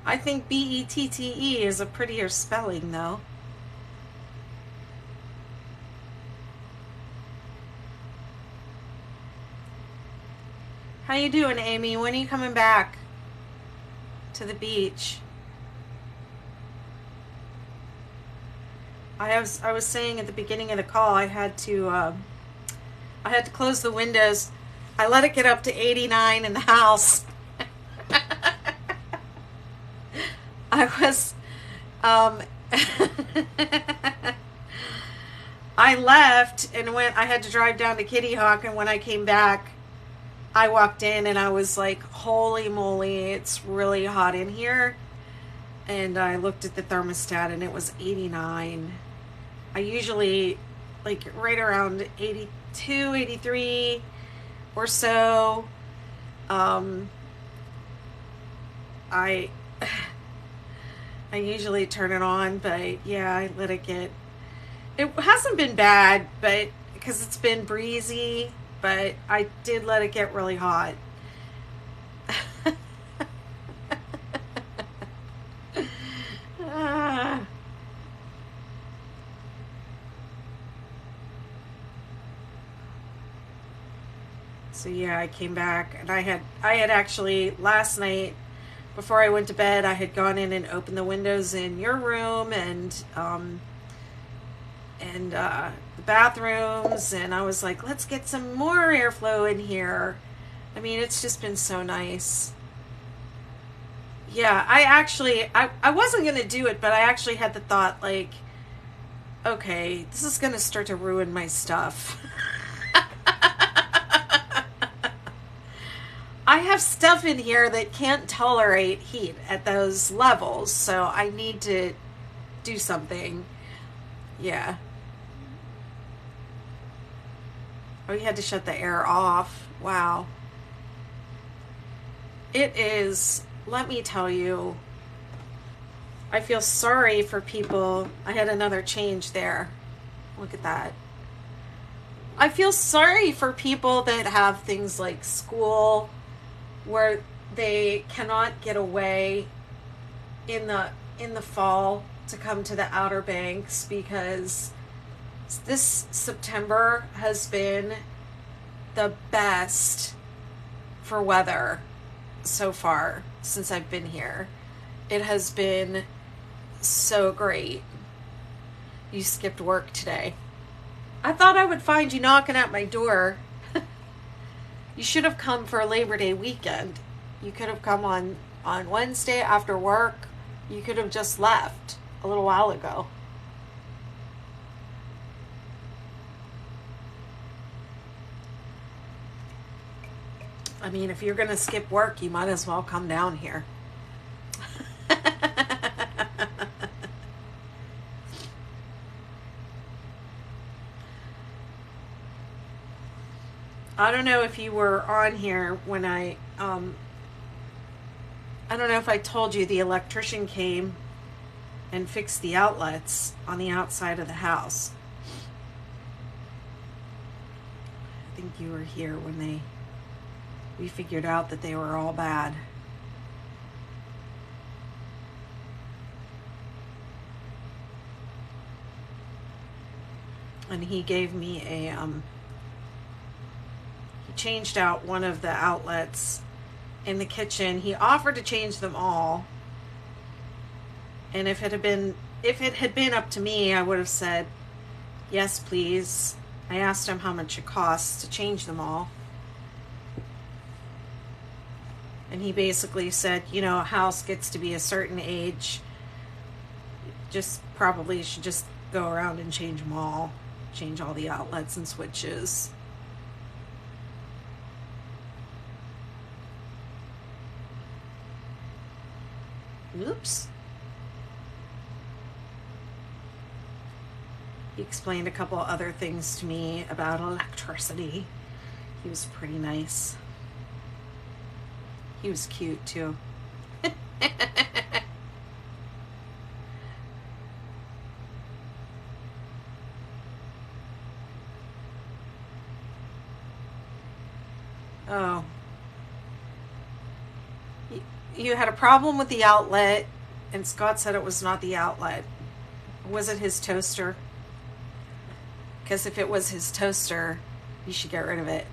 I think B-E-T-T-E is a prettier spelling, though. How you doing, Amy? When are you coming back to the beach? I was saying at the beginning of the call, I had to close the windows. I let it get up to 89 in the house. I was, I left and I had to drive down to Kitty Hawk, and when I came back, I walked in and I was like, holy moly, it's really hot in here. And I looked at the thermostat and it was 89. I usually, like, right around 82, 83 or so. I usually turn it on, but yeah, I let it get, it hasn't been bad, but because it's been breezy, but I did let it get really hot. So yeah, I came back and I had actually last night, before I went to bed, I had gone in and opened the windows in your room and the bathrooms, and I was like, let's get some more airflow in here. I mean, it's just been so nice. Yeah, I wasn't going to do it, but I actually had the thought, like, okay, this is going to start to ruin my stuff. I have stuff in here that can't tolerate heat at those levels, so I need to do something. Yeah. Oh, you had to shut the air off. Wow. It is, let me tell you, I feel sorry for people. I had another change there. Look at that. I feel sorry for people that have things like school, where they cannot get away in the fall to come to the Outer Banks, because this September has been the best for weather so far since I've been here. It has been so great. You skipped work today. I thought I would find you knocking at my door. You should have come for Labor Day weekend. You could have come on Wednesday after work. You could have just left a little while ago. I mean, if you're going to skip work, you might as well come down here. I don't know if you were on here when I don't know if I told you the electrician came and fixed the outlets on the outside of the house. I think you were here when we figured out that they were all bad. And he gave me he changed out one of the outlets in the kitchen. He offered to change them all. And if it had been up to me, I would have said, yes, please. I asked him how much it costs to change them all. And he basically said, you know, a house gets to be a certain age, just probably should just go around and change them all. Change all the outlets and switches. Oops. He explained a couple other things to me about electricity. He was pretty nice. He was cute too. Oh. You had a problem with the outlet, and Scott said it was not the outlet. Was it his toaster? Because if it was his toaster, you should get rid of it.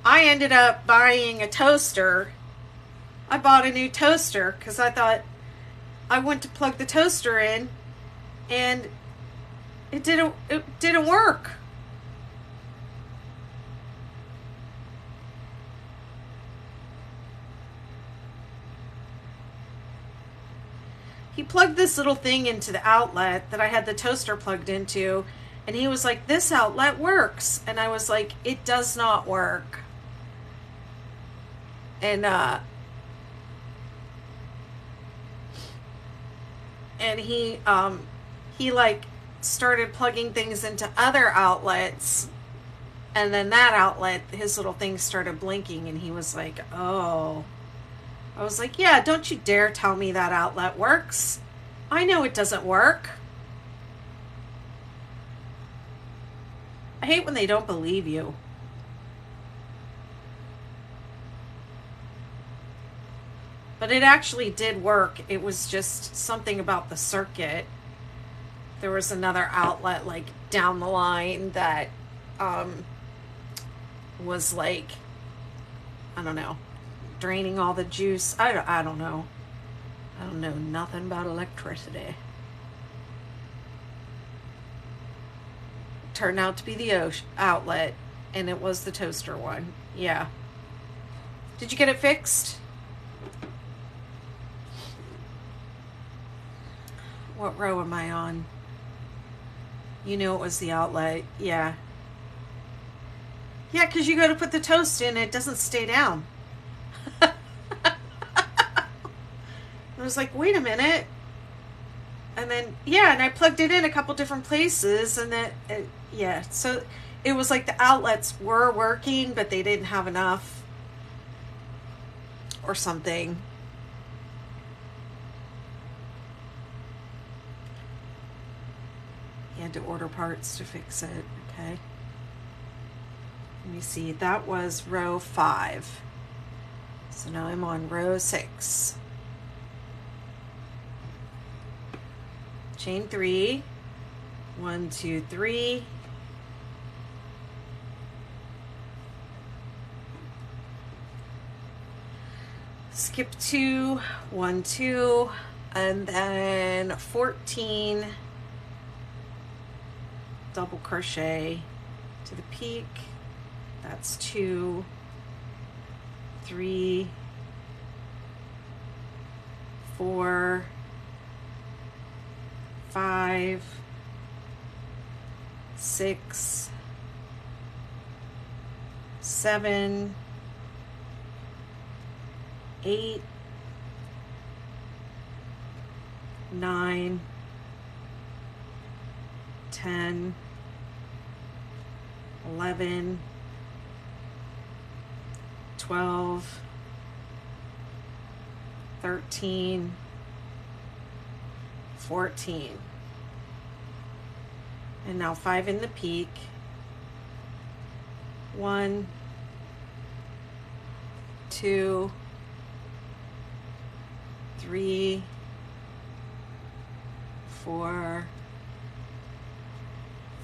I ended up buying a toaster. I bought a new toaster because I thought I went to plug the toaster in and it didn't work. He plugged this little thing into the outlet that I had the toaster plugged into, and he was like, this outlet works. And I was like, it does not work. And he like started plugging things into other outlets, and then that outlet, his little thing started blinking, and he was like, oh. I was like, yeah, don't you dare tell me that outlet works. I know it doesn't work. I hate when they don't believe you. But it actually did work. It was just something about the circuit. There was another outlet like down the line that was like, I don't know, draining all the juice. I don't know. I don't know nothing about electricity. Turned out to be the outlet, and it was the toaster one. Yeah. Did you get it fixed? What row am I on? You knew it was the outlet. Yeah. Yeah, because you go to put the toast in, it doesn't stay down. I was like, wait a minute. And then, yeah, and I plugged it in a couple different places, and then, yeah. So it was like the outlets were working, but they didn't have enough or something. You had to order parts to fix it, okay? Let me see, that was row 5. So now I'm on row 6. Chain 3, 1, 2, 3. skip 2, 1, 2, and then 14 double crochet to the peak. That's 2, 3, 4, 5, 6, 7, 8, 9, 10, 11, 12, 13, 14. And now 5 in the peak. 1, 2, 3, 4,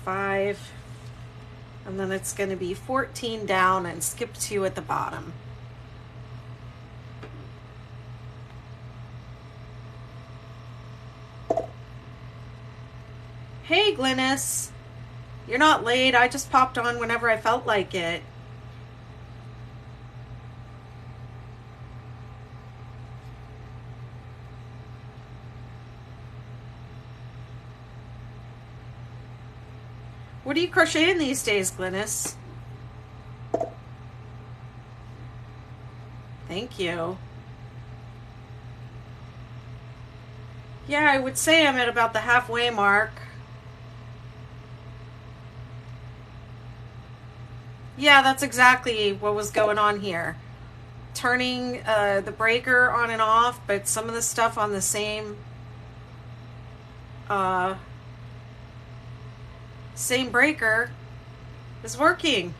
5, and then it's going to be 14 down and skip 2 at the bottom. Hey Glynis, you're not late. I just popped on whenever I felt like it. What are you crocheting these days, Glynis? Thank you. Yeah, I would say I'm at about the halfway mark. Yeah, that's exactly what was going on here. Turning the breaker on and off, but some of the stuff on the same breaker is working.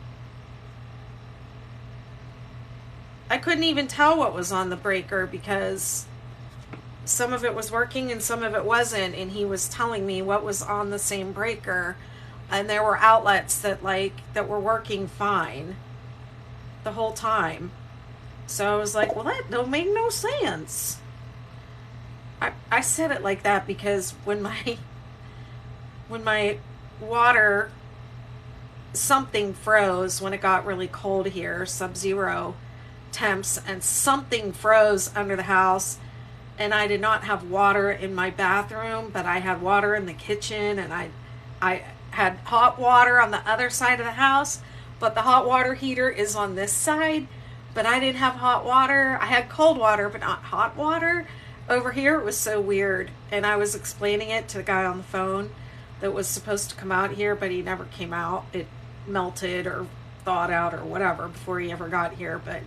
I couldn't even tell what was on the breaker because some of it was working and some of it wasn't, and he was telling me what was on the same breaker, and there were outlets that were working fine the whole time. So I was like, well, that don't make no sense. I said it like that because when my water, something froze when it got really cold here, sub-zero temps, and something froze under the house, and I did not have water in my bathroom, but I had water in the kitchen, and I had hot water on the other side of the house, but the hot water heater is on this side, but I didn't have hot water. I had cold water, but not hot water. Over here, it was so weird, and I was explaining it to the guy on the phone that was supposed to come out here, but he never came out. It melted or thawed out or whatever before he ever got here, but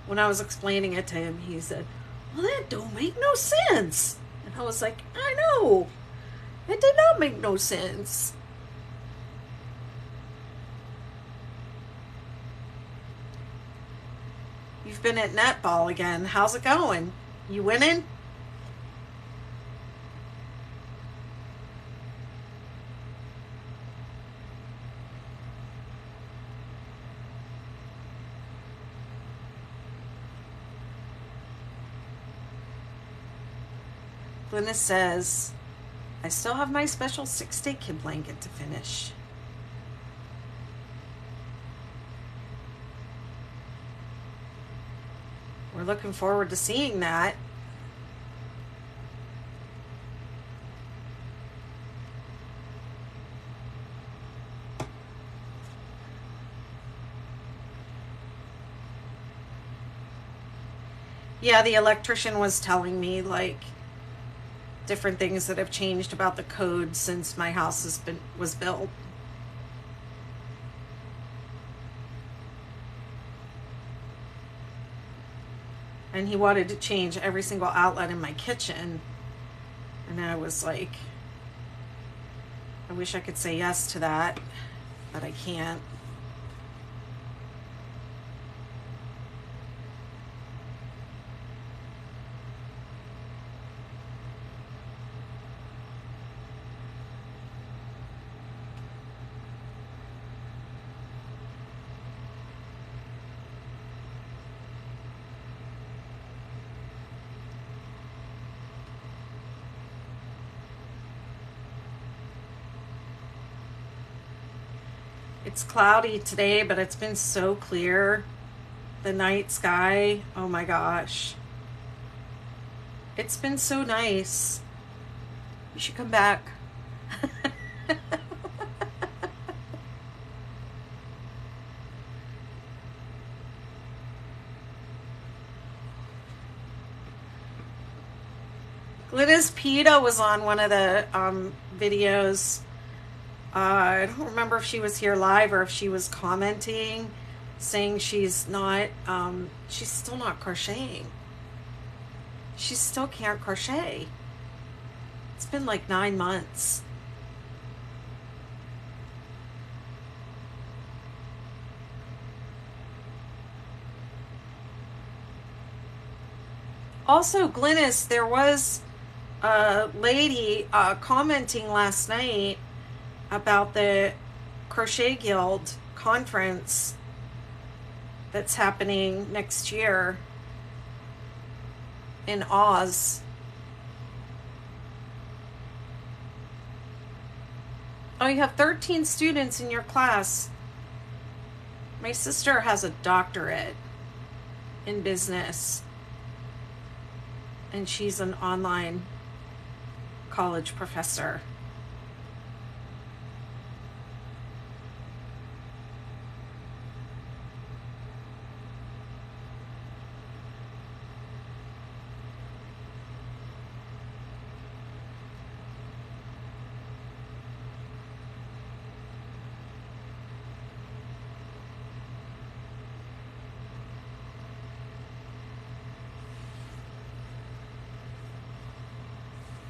when I was explaining it to him, he said, well, that don't make no sense. And I was like, I know. It did not make no sense. You've been at netball again. How's it going? You winning? Glynis says, I still have my special 6-day kid blanket to finish. We're looking forward to seeing that. Yeah, the electrician was telling me different things that have changed about the code since my house was built. And he wanted to change every single outlet in my kitchen. And I was like, I wish I could say yes to that, but I can't. It's cloudy today, but it's been so clear. The night sky, oh my gosh. It's been so nice. You should come back. Glynis Peta was on one of the videos. I don't remember if she was here live or if she was commenting, saying she's still not crocheting. She still can't crochet. It's been like 9 months. Also, Glynis, there was a lady commenting last night about the Crochet Guild conference that's happening next year in Oz. Oh, you have 13 students in your class. My sister has a doctorate in business, and she's an online college professor.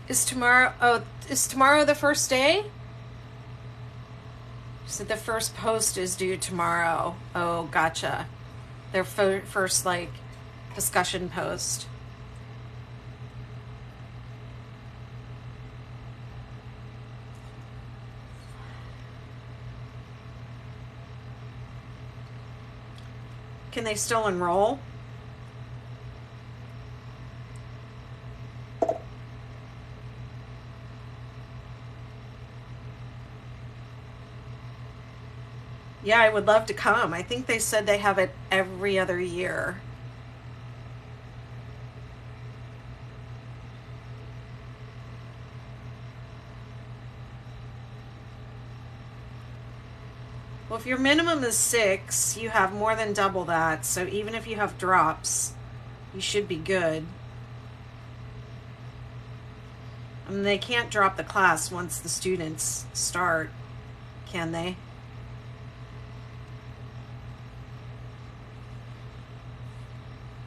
Is tomorrow the first day? So the first post is due tomorrow. Oh, gotcha. Their first like discussion post. Can they still enroll? Yeah, I would love to come. I think they said they have it every other year. Well, if your minimum is 6, you have more than double that. So even if you have drops, you should be good. I mean, they can't drop the class once the students start, can they?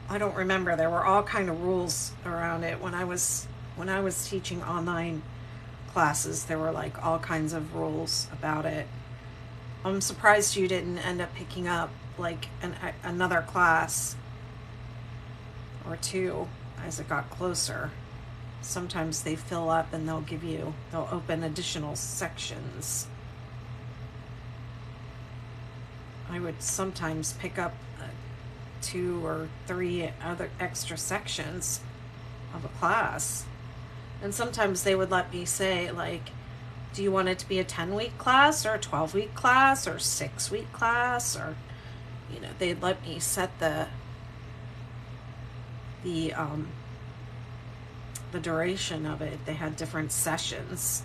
I don't remember. There were all kind of rules around it when I was teaching online classes. There were like all kinds of rules about it. I'm surprised you didn't end up picking up like another class or two as it got closer. Sometimes they fill up and they'll open additional sections. I would sometimes pick up 2 or 3 other extra sections of a class. And sometimes they would let me say, like, do you want it to be a 10-week class or a 12-week class or 6-week class? Or, you know, they'd let me set the duration of it. They had different sessions.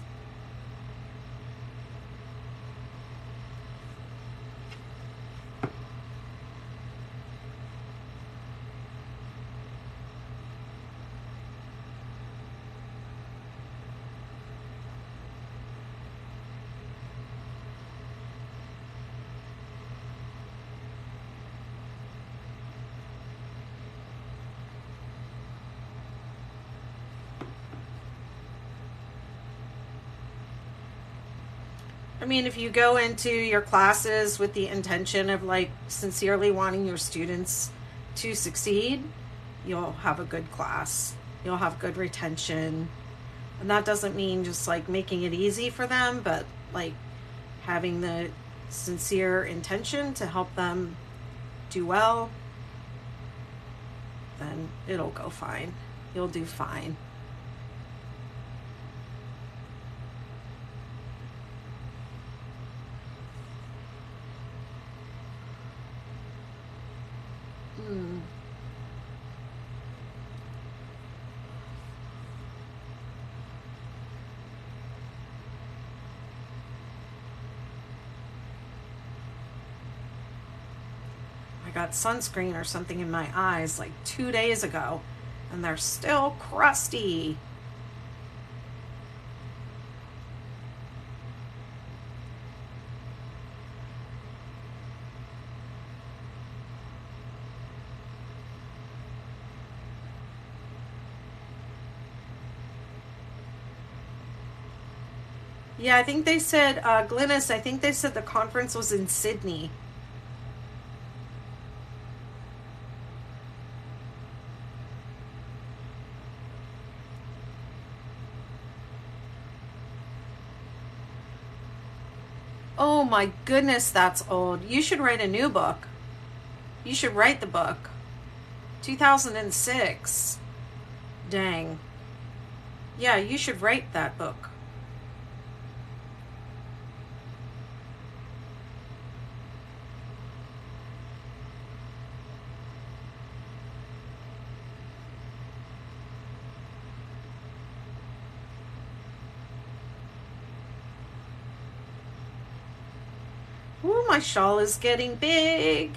I mean, if you go into your classes with the intention of like sincerely wanting your students to succeed, you'll have a good class. You'll have good retention. And that doesn't mean just like making it easy for them, but like having the sincere intention to help them do well, then it'll go fine. You'll do fine. got sunscreen or something in my eyes like 2 days ago, and they're still crusty. Yeah, I think they said, Glynis, I think they said the conference was in Sydney. Oh my goodness, that's old. You should write a new book. You should write the book. 2006. Dang. Yeah, you should write that book. Ooh, my shawl is getting big.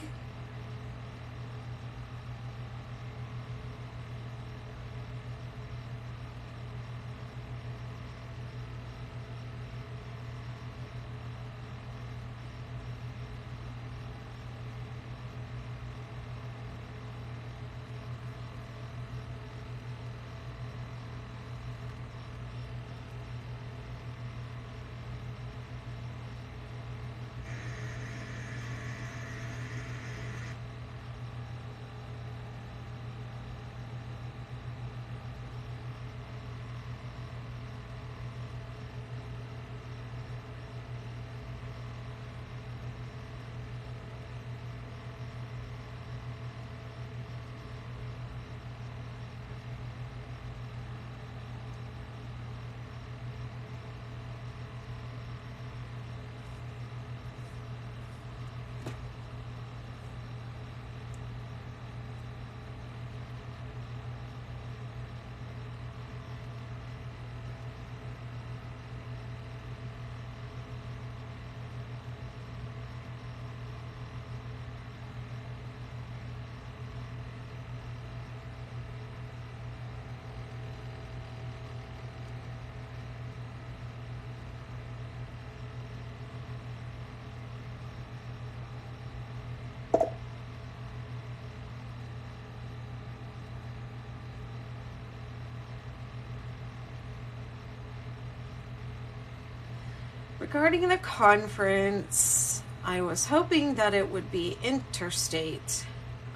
Regarding the conference, I was hoping that it would be interstate.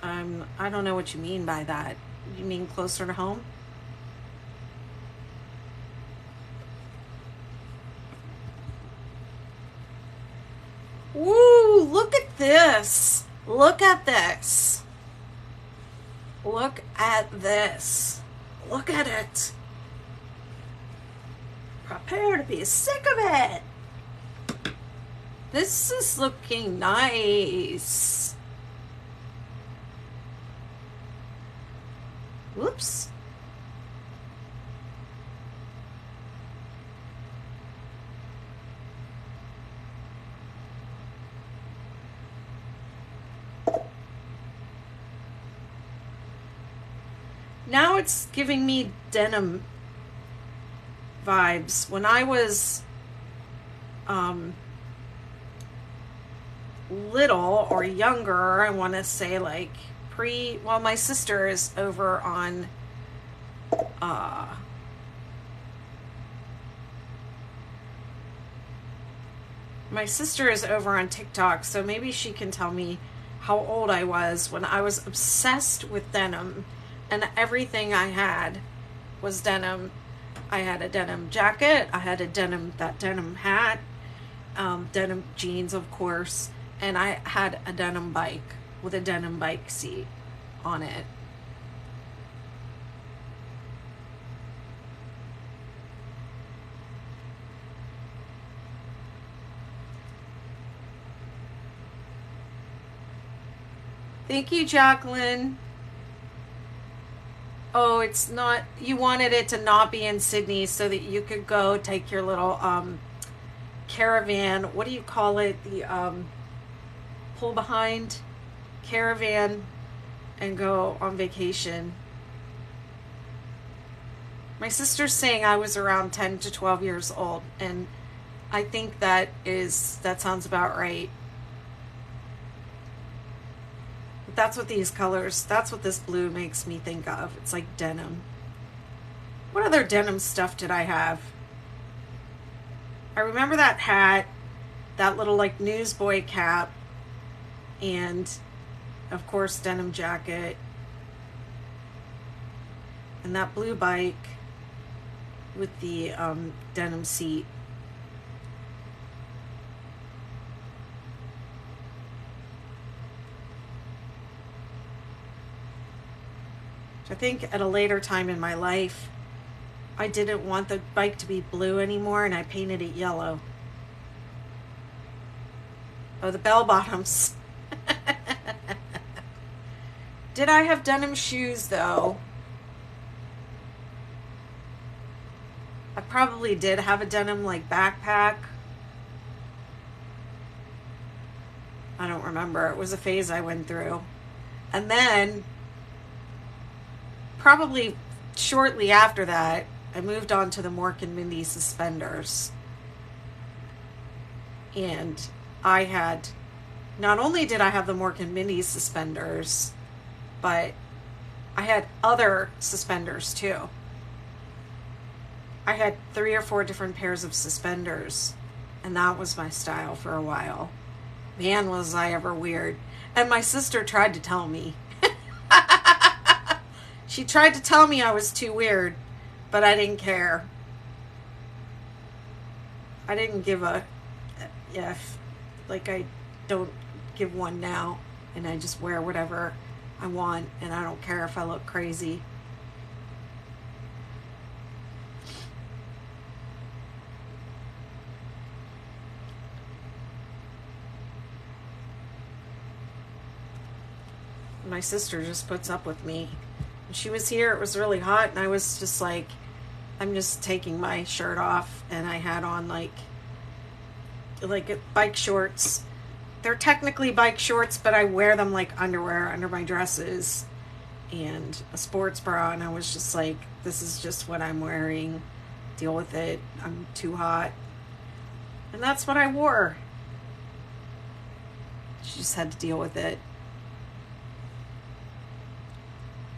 I don't know what you mean by that. You mean closer to home? Woo, look at this. Look at this. Look at this. Look at it. Prepare to be sick of it. This is looking nice. Whoops. Now it's giving me denim vibes. When I was little or younger, I want to say like well, my sister is over on TikTok, so maybe she can tell me how old I was when I was obsessed with denim and everything I had was denim. I had a denim jacket, I had that denim hat, denim jeans, of course, and I had a denim bike with a denim bike seat on it. Thank you, Jacqueline. Oh, it's not, you wanted it to not be in Sydney so that you could go take your little caravan, what do you call it? The pull behind caravan and go on vacation. My sister's saying I was around 10 to 12 years old, and I think that sounds about right. But that's what these colors, that's what this blue makes me think of. It's like denim. What other denim stuff did I have? I remember that hat, that little like newsboy cap, and of course denim jacket, and that blue bike with the denim seat. I think at a later time in my life, I didn't want the bike to be blue anymore, and I painted it yellow. Oh, the bell bottoms. Did I have denim shoes though? I probably did have a denim like backpack. I don't remember. It was a phase I went through. And then probably shortly after that, I moved on to the Mork and Mindy suspenders. And I had, not only did I have the Mork and Mindy suspenders, but I had other suspenders too. I had 3 or 4 different pairs of suspenders, and that was my style for a while. Man, was I ever weird. And my sister tried to tell me. She tried to tell me I was too weird, but I didn't care. I didn't give a F. Like I don't give one now, and I just wear whatever I want, and I don't care if I look crazy. My sister just puts up with me. When she was here, it was really hot, and I was just like, I'm just taking my shirt off, and I had on like bike shorts. They're technically bike shorts, but I wear them like underwear under my dresses, and a sports bra, and I was just like, this is just what I'm wearing. Deal with it. I'm too hot. And that's what I wore. She just had to deal with it.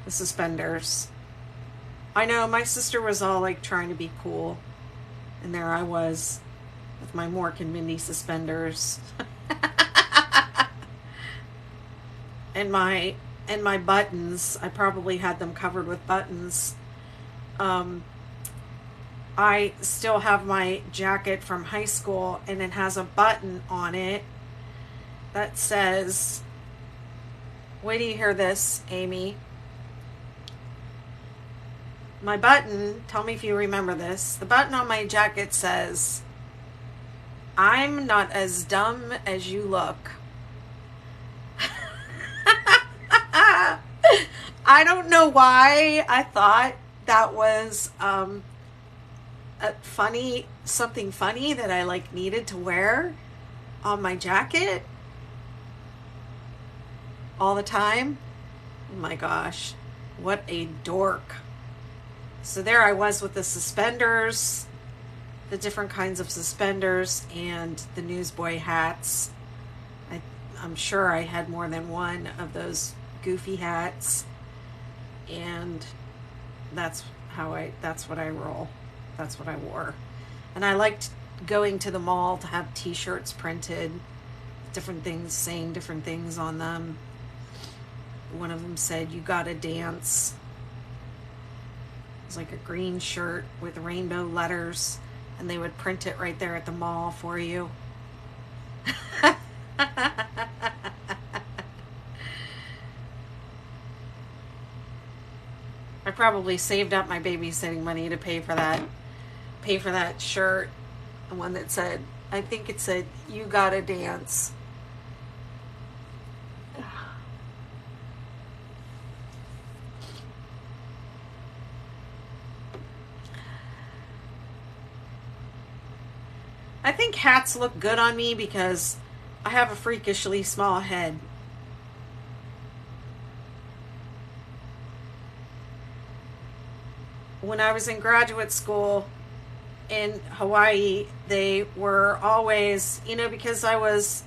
The suspenders. I know my sister was all like trying to be cool, and there I was with my Mork and Mindy suspenders. and my buttons. I probably had them covered with buttons. I still have my jacket from high school, and it has a button on it that says, wait till you hear this, Amy. My button, tell me if you remember this, the button on my jacket says, I'm not as dumb as you look. I don't know why I thought that was something funny that I like needed to wear on my jacket all the time. Oh my gosh, what a dork. So there I was with the suspenders, the different kinds of suspenders, and the newsboy hats. I'm sure I had more than one of those goofy hats, and that's what I roll. That's what I wore. And I liked going to the mall to have t-shirts printed, different things, saying different things on them. One of them said, you gotta dance. It was like a green shirt with rainbow letters, and they would print it right there at the mall for you. I probably saved up my babysitting money to pay for that shirt. The one that said, I think it said, you gotta dance. I think hats look good on me because I have a freakishly small head. when I was in graduate school in Hawaii, they were always, you know, because I was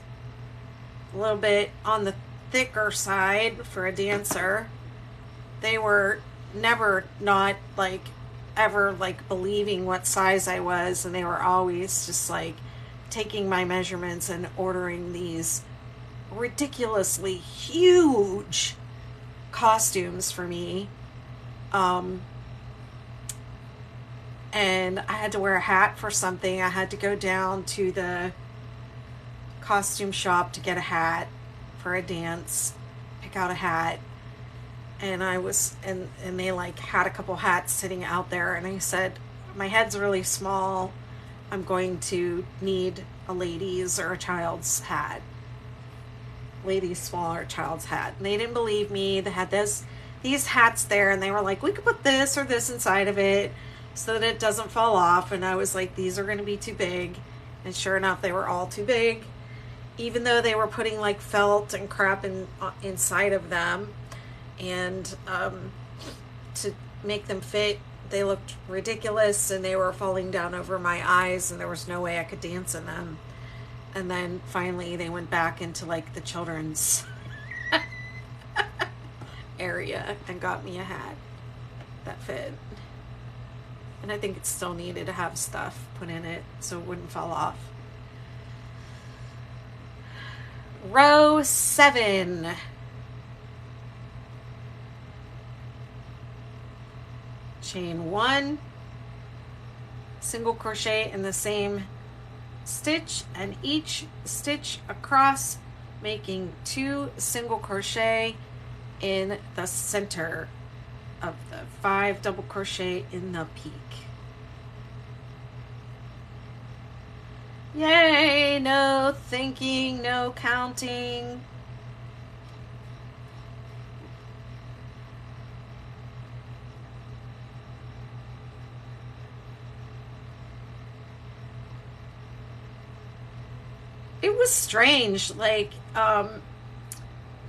a little bit on the thicker side for a dancer, they were never not like ever like believing what size I was, and they were always just like taking my measurements and ordering these ridiculously huge costumes for me. And I had to wear a hat for something. I had to go down to the costume shop to get a hat for a dance, pick out a hat. And I was, and they like had a couple hats sitting out there. And I said, my head's really small. I'm going to need a lady's or a child's hat. Lady's small or child's hat. And they didn't believe me. They had these hats there, and they were like, we could put this or this inside of it so that it doesn't fall off. And I was like, these are going to be too big. And sure enough, they were all too big, even though they were putting like felt and crap inside of them. And to make them fit, they looked ridiculous, and they were falling down over my eyes, and there was no way I could dance in them. And then finally they went back into like the children's area and got me a hat that fit. And I think it still needed to have stuff put in it so it wouldn't fall off. Row 7. Chain 1, single crochet in the same stitch, and each stitch across making 2 single crochet in the center of the 5 double crochet in the peak. Yay, no thinking, no counting. It was strange. Like,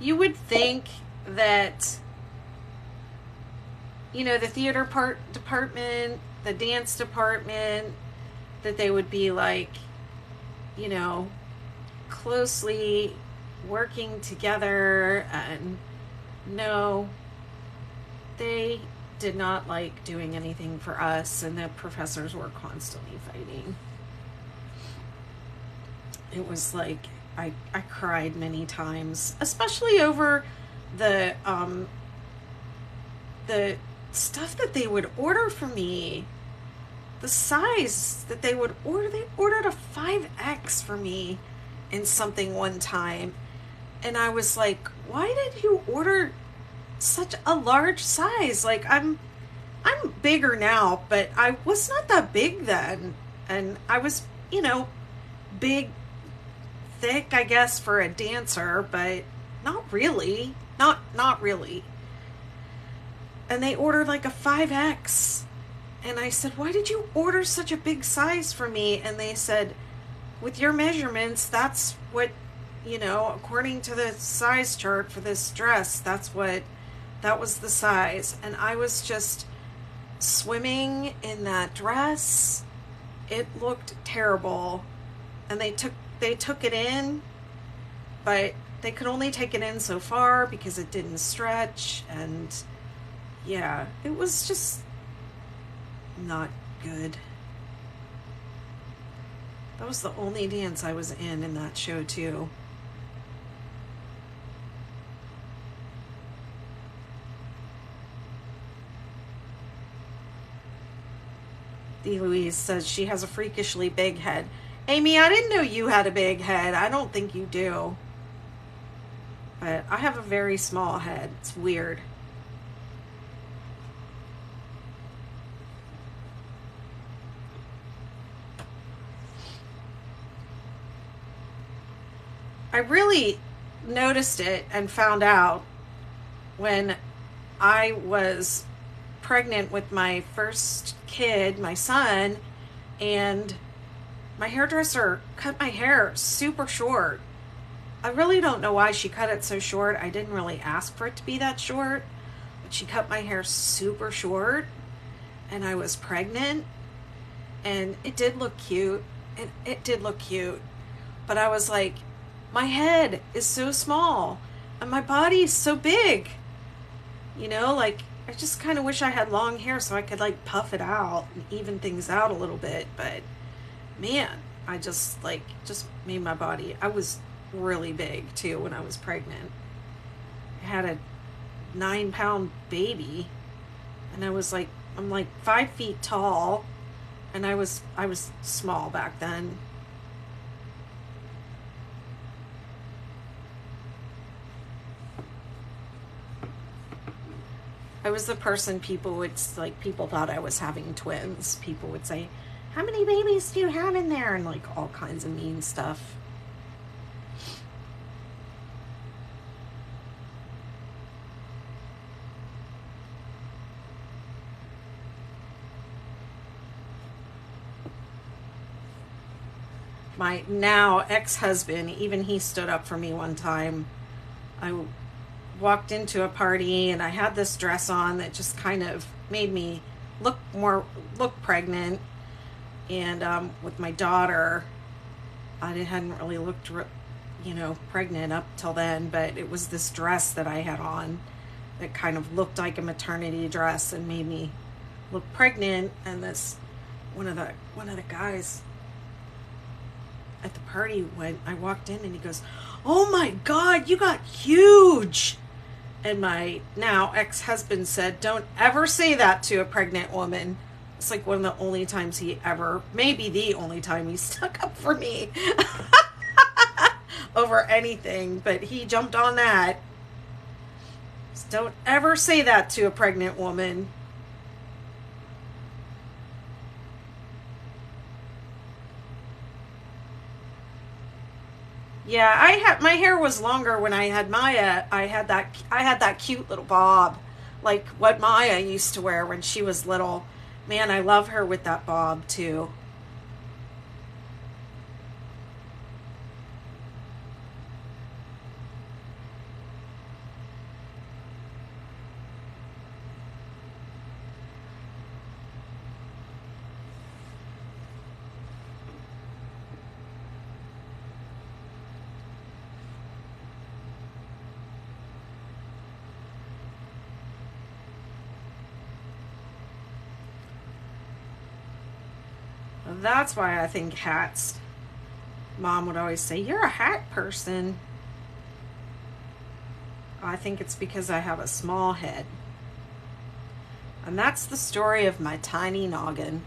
you would think that, you know, the theater department, the dance department, that they would be like, you know, closely working together, and no, they did not like doing anything for us, and the professors were constantly fighting. It was like, I cried many times, especially over the stuff that they would order for me. The size that they would order, they ordered a 5X for me in something one time. And I was like, why did you order such a large size? Like, I'm bigger now, but I was not that big then. And I was, you know, big, thick, I guess, for a dancer, but not really. Not really. And they ordered like a 5X. And I said, why did you order such a big size for me? And they said, with your measurements, that's what, you know, according to the size chart for this dress, that was the size. And I was just swimming in that dress. It looked terrible. And they took it in, but they could only take it in so far because it didn't stretch. And yeah, it was just not good. That was the only dance I was in that show too. Dee Louise says she has a freakishly big head. Amy, I didn't know you had a big head. I don't think you do. But I have a very small head. It's weird. I really noticed it and found out when I was pregnant with my first kid, my son, and my hairdresser cut my hair super short. I really don't know why she cut it so short. I didn't really ask for it to be that short, but she cut my hair super short. and I was pregnant, and it did look cute. It did look cute. But I was like, my head is so small and my body is so big. You know, like, I just kind of wish I had long hair so I could like puff it out and even things out a little bit. But man, I just made my body. I was really big too when I was pregnant. I had a 9-pound baby, and I'm like 5 feet tall, and I was small back then. I was the person people thought I was having twins. People would say, how many babies do you have in there? And like all kinds of mean stuff. My now ex-husband, even he stood up for me one time. I walked into a party and I had this dress on that just kind of made me look pregnant. And with my daughter, I hadn't really looked, pregnant up till then, but it was this dress that I had on that kind of looked like a maternity dress and made me look pregnant. And this one of the guys at the party, when I walked in, and he goes, oh my God, you got huge. And my now ex-husband said, don't ever say that to a pregnant woman. It's like one of the only times maybe the only time he stuck up for me over anything, but he jumped on that. So don't ever say that to a pregnant woman. Yeah, my hair was longer when I had Maya. I had that cute little bob, like what Maya used to wear when she was little. Man, I love her with that bob too. That's why I think hats. Mom would always say, you're a hat person. I think it's because I have a small head. And that's the story of my tiny noggin.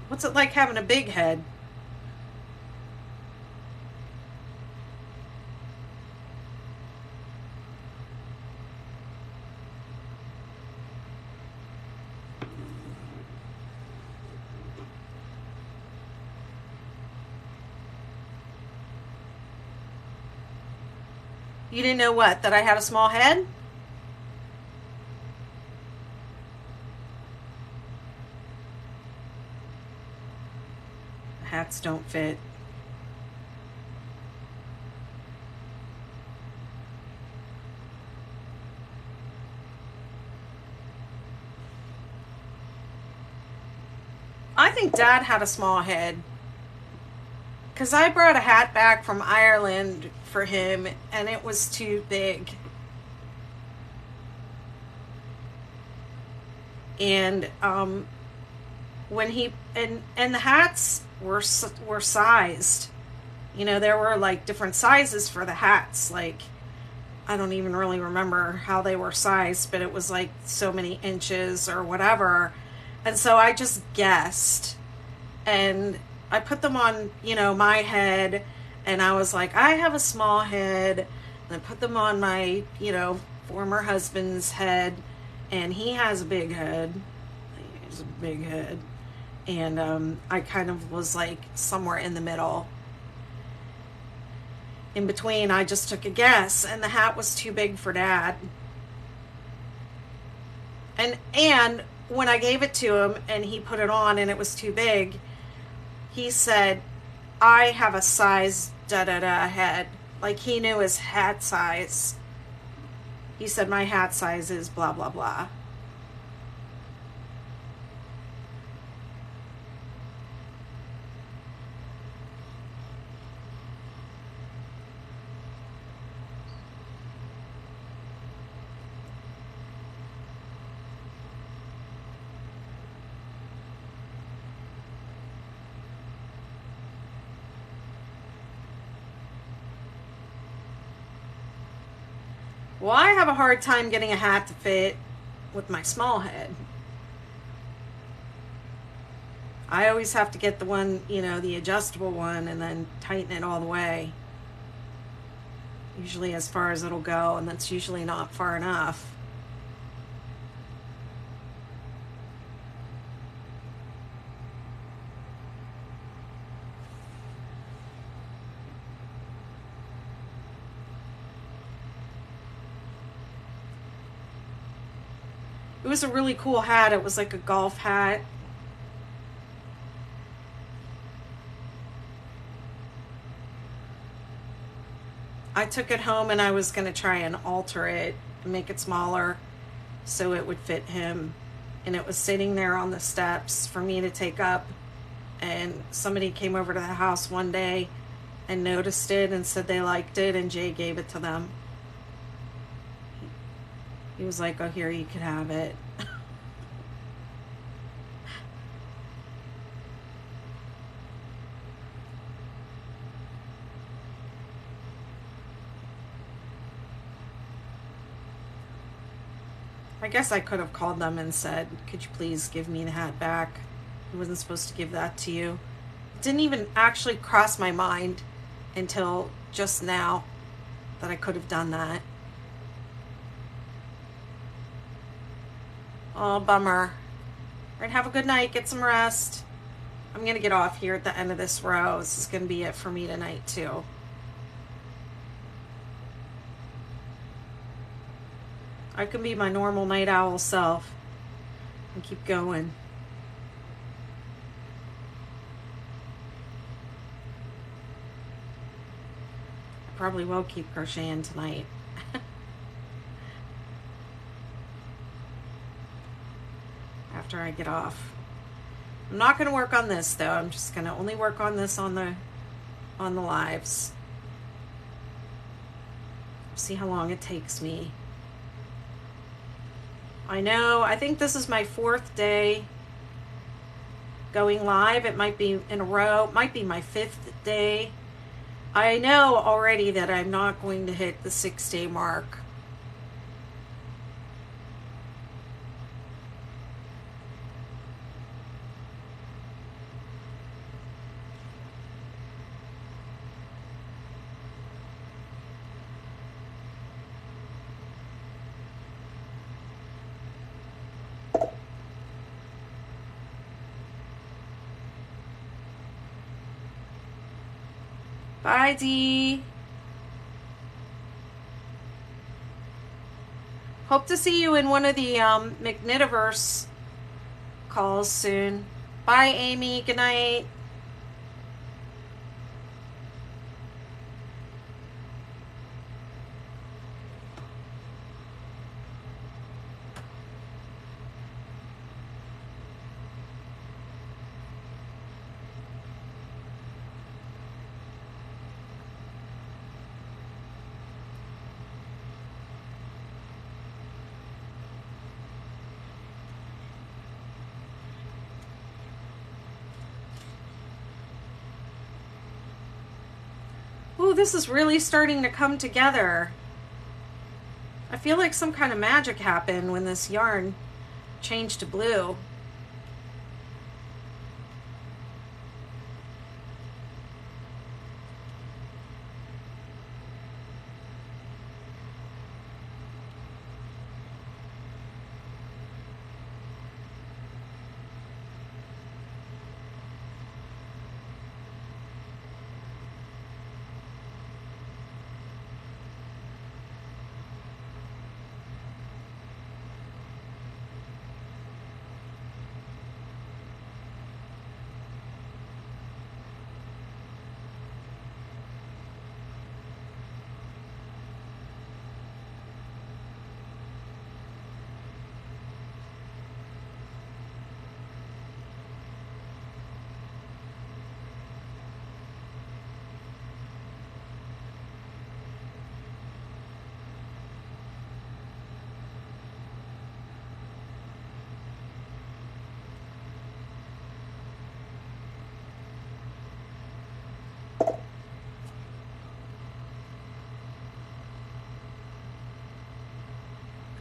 What's it like having a big head? You didn't know what? That I had a small head? Hats don't fit. I think Dad had a small head. Because I brought a hat back from Ireland for him, and it was too big. And when he and the hats were sized. You know, there were like different sizes for the hats. Like, I don't even really remember how they were sized, but it was like so many inches or whatever. And so I just guessed, and I put them on, my head, and I was like, I have a small head, and I put them on my, former husband's head, and he has a big head. He has a big head. And I kind of was like somewhere in the middle. In between, I just took a guess, and the hat was too big for Dad. And when I gave it to him and he put it on and it was too big, he said, I have a size da-da-da head. Like, he knew his hat size. He said, my hat size is blah, blah, blah. Well, I have a hard time getting a hat to fit with my small head. I always have to get the one, you know, the adjustable one, and then tighten it all the way. Usually as far as it'll go, and that's usually not far enough. It was a really cool hat. It was like a golf hat. I took it home and I was going to try and alter it and make it smaller so it would fit him. And it was sitting there on the steps for me to take up. And somebody came over to the house one day and noticed it and said they liked it, and Jay gave it to them. He was like, oh, here, you can have it. I guess I could have called them and said, could you please give me the hat back? I wasn't supposed to give that to you. It didn't even actually cross my mind until just now that I could have done that. Oh, bummer. All right, have a good night. Get some rest. I'm going to get off here at the end of this row. This is going to be it for me tonight, too. I can be my normal night owl self and keep going. I probably will keep crocheting tonight. After I get off. I'm not going to work on this though. I'm just going to only work on this on the lives. See how long it takes me. I know, I think this is my 4th day going live. It might be in a row. It might be my 5th day. I know already that I'm not going to hit the 6-day mark. Bye, Dee. Hope to see you in one of the McKnitiverse calls soon. Bye, Amy. Good night. Ooh, this is really starting to come together. I feel like some kind of magic happened when this yarn changed to blue.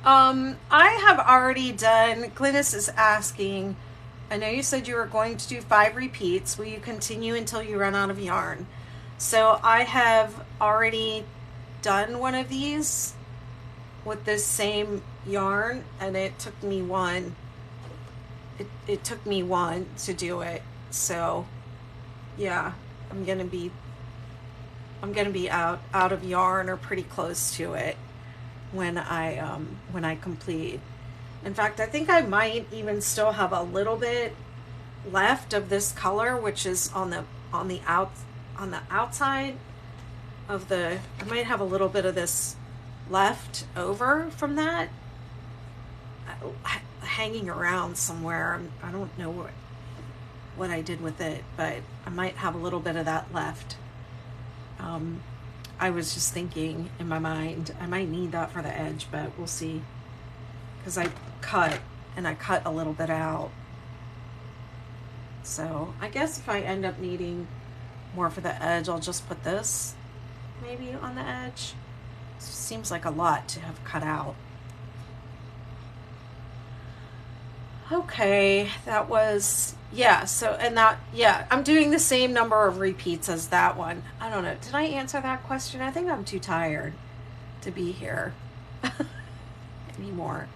I have already done, Glynis is asking, I know you said you were going to do 5 repeats. Will you continue until you run out of yarn? So I have already done one of these with this same yarn, and it took me one. It took me one to do it. So yeah, I'm gonna be out of yarn or pretty close to it when I complete. In fact, I think I might even still have a little bit left of this color, which is on the outside of the, I might have a little bit of this left over from that hanging around somewhere. I don't know what I did with it, but I might have a little bit of that left. I was just thinking in my mind, I might need that for the edge, but we'll see. Because I cut a little bit out. So I guess if I end up needing more for the edge, I'll just put this maybe on the edge. It seems like a lot to have cut out. Okay, that was, yeah, so, and that, yeah, I'm doing the same number of repeats as that one. I don't know, did I answer that question? I think I'm too tired to be here anymore.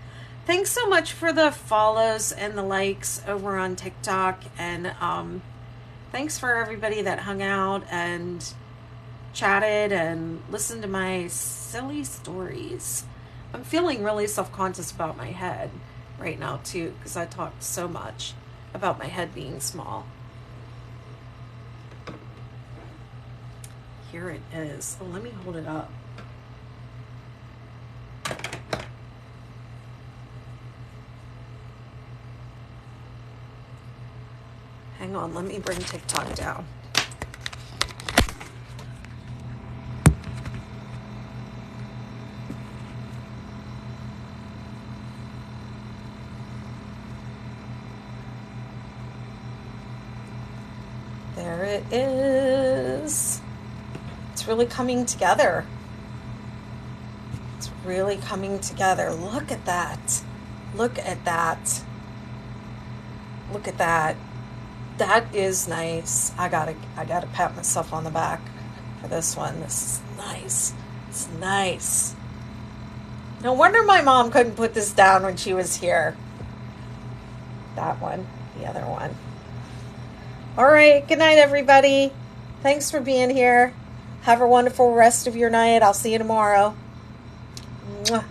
Thanks so much for the follows and the likes over on TikTok, and thanks for everybody that hung out and chatted and listened to my silly stories. I'm feeling really self-conscious about my head right now too, because I talked so much about my head being small. Here it is. Oh, let me hold it up. Hang on, let me bring TikTok down. There it is. It's really coming together. It's really coming together. Look at that. Look at that. Look at that. That is nice. I gotta pat myself on the back for this one. This is nice. It's nice. No wonder my mom couldn't put this down when she was here. That one, the other one. All right, good night, everybody. Thanks for being here. Have a wonderful rest of your night. I'll see you tomorrow. Mwah.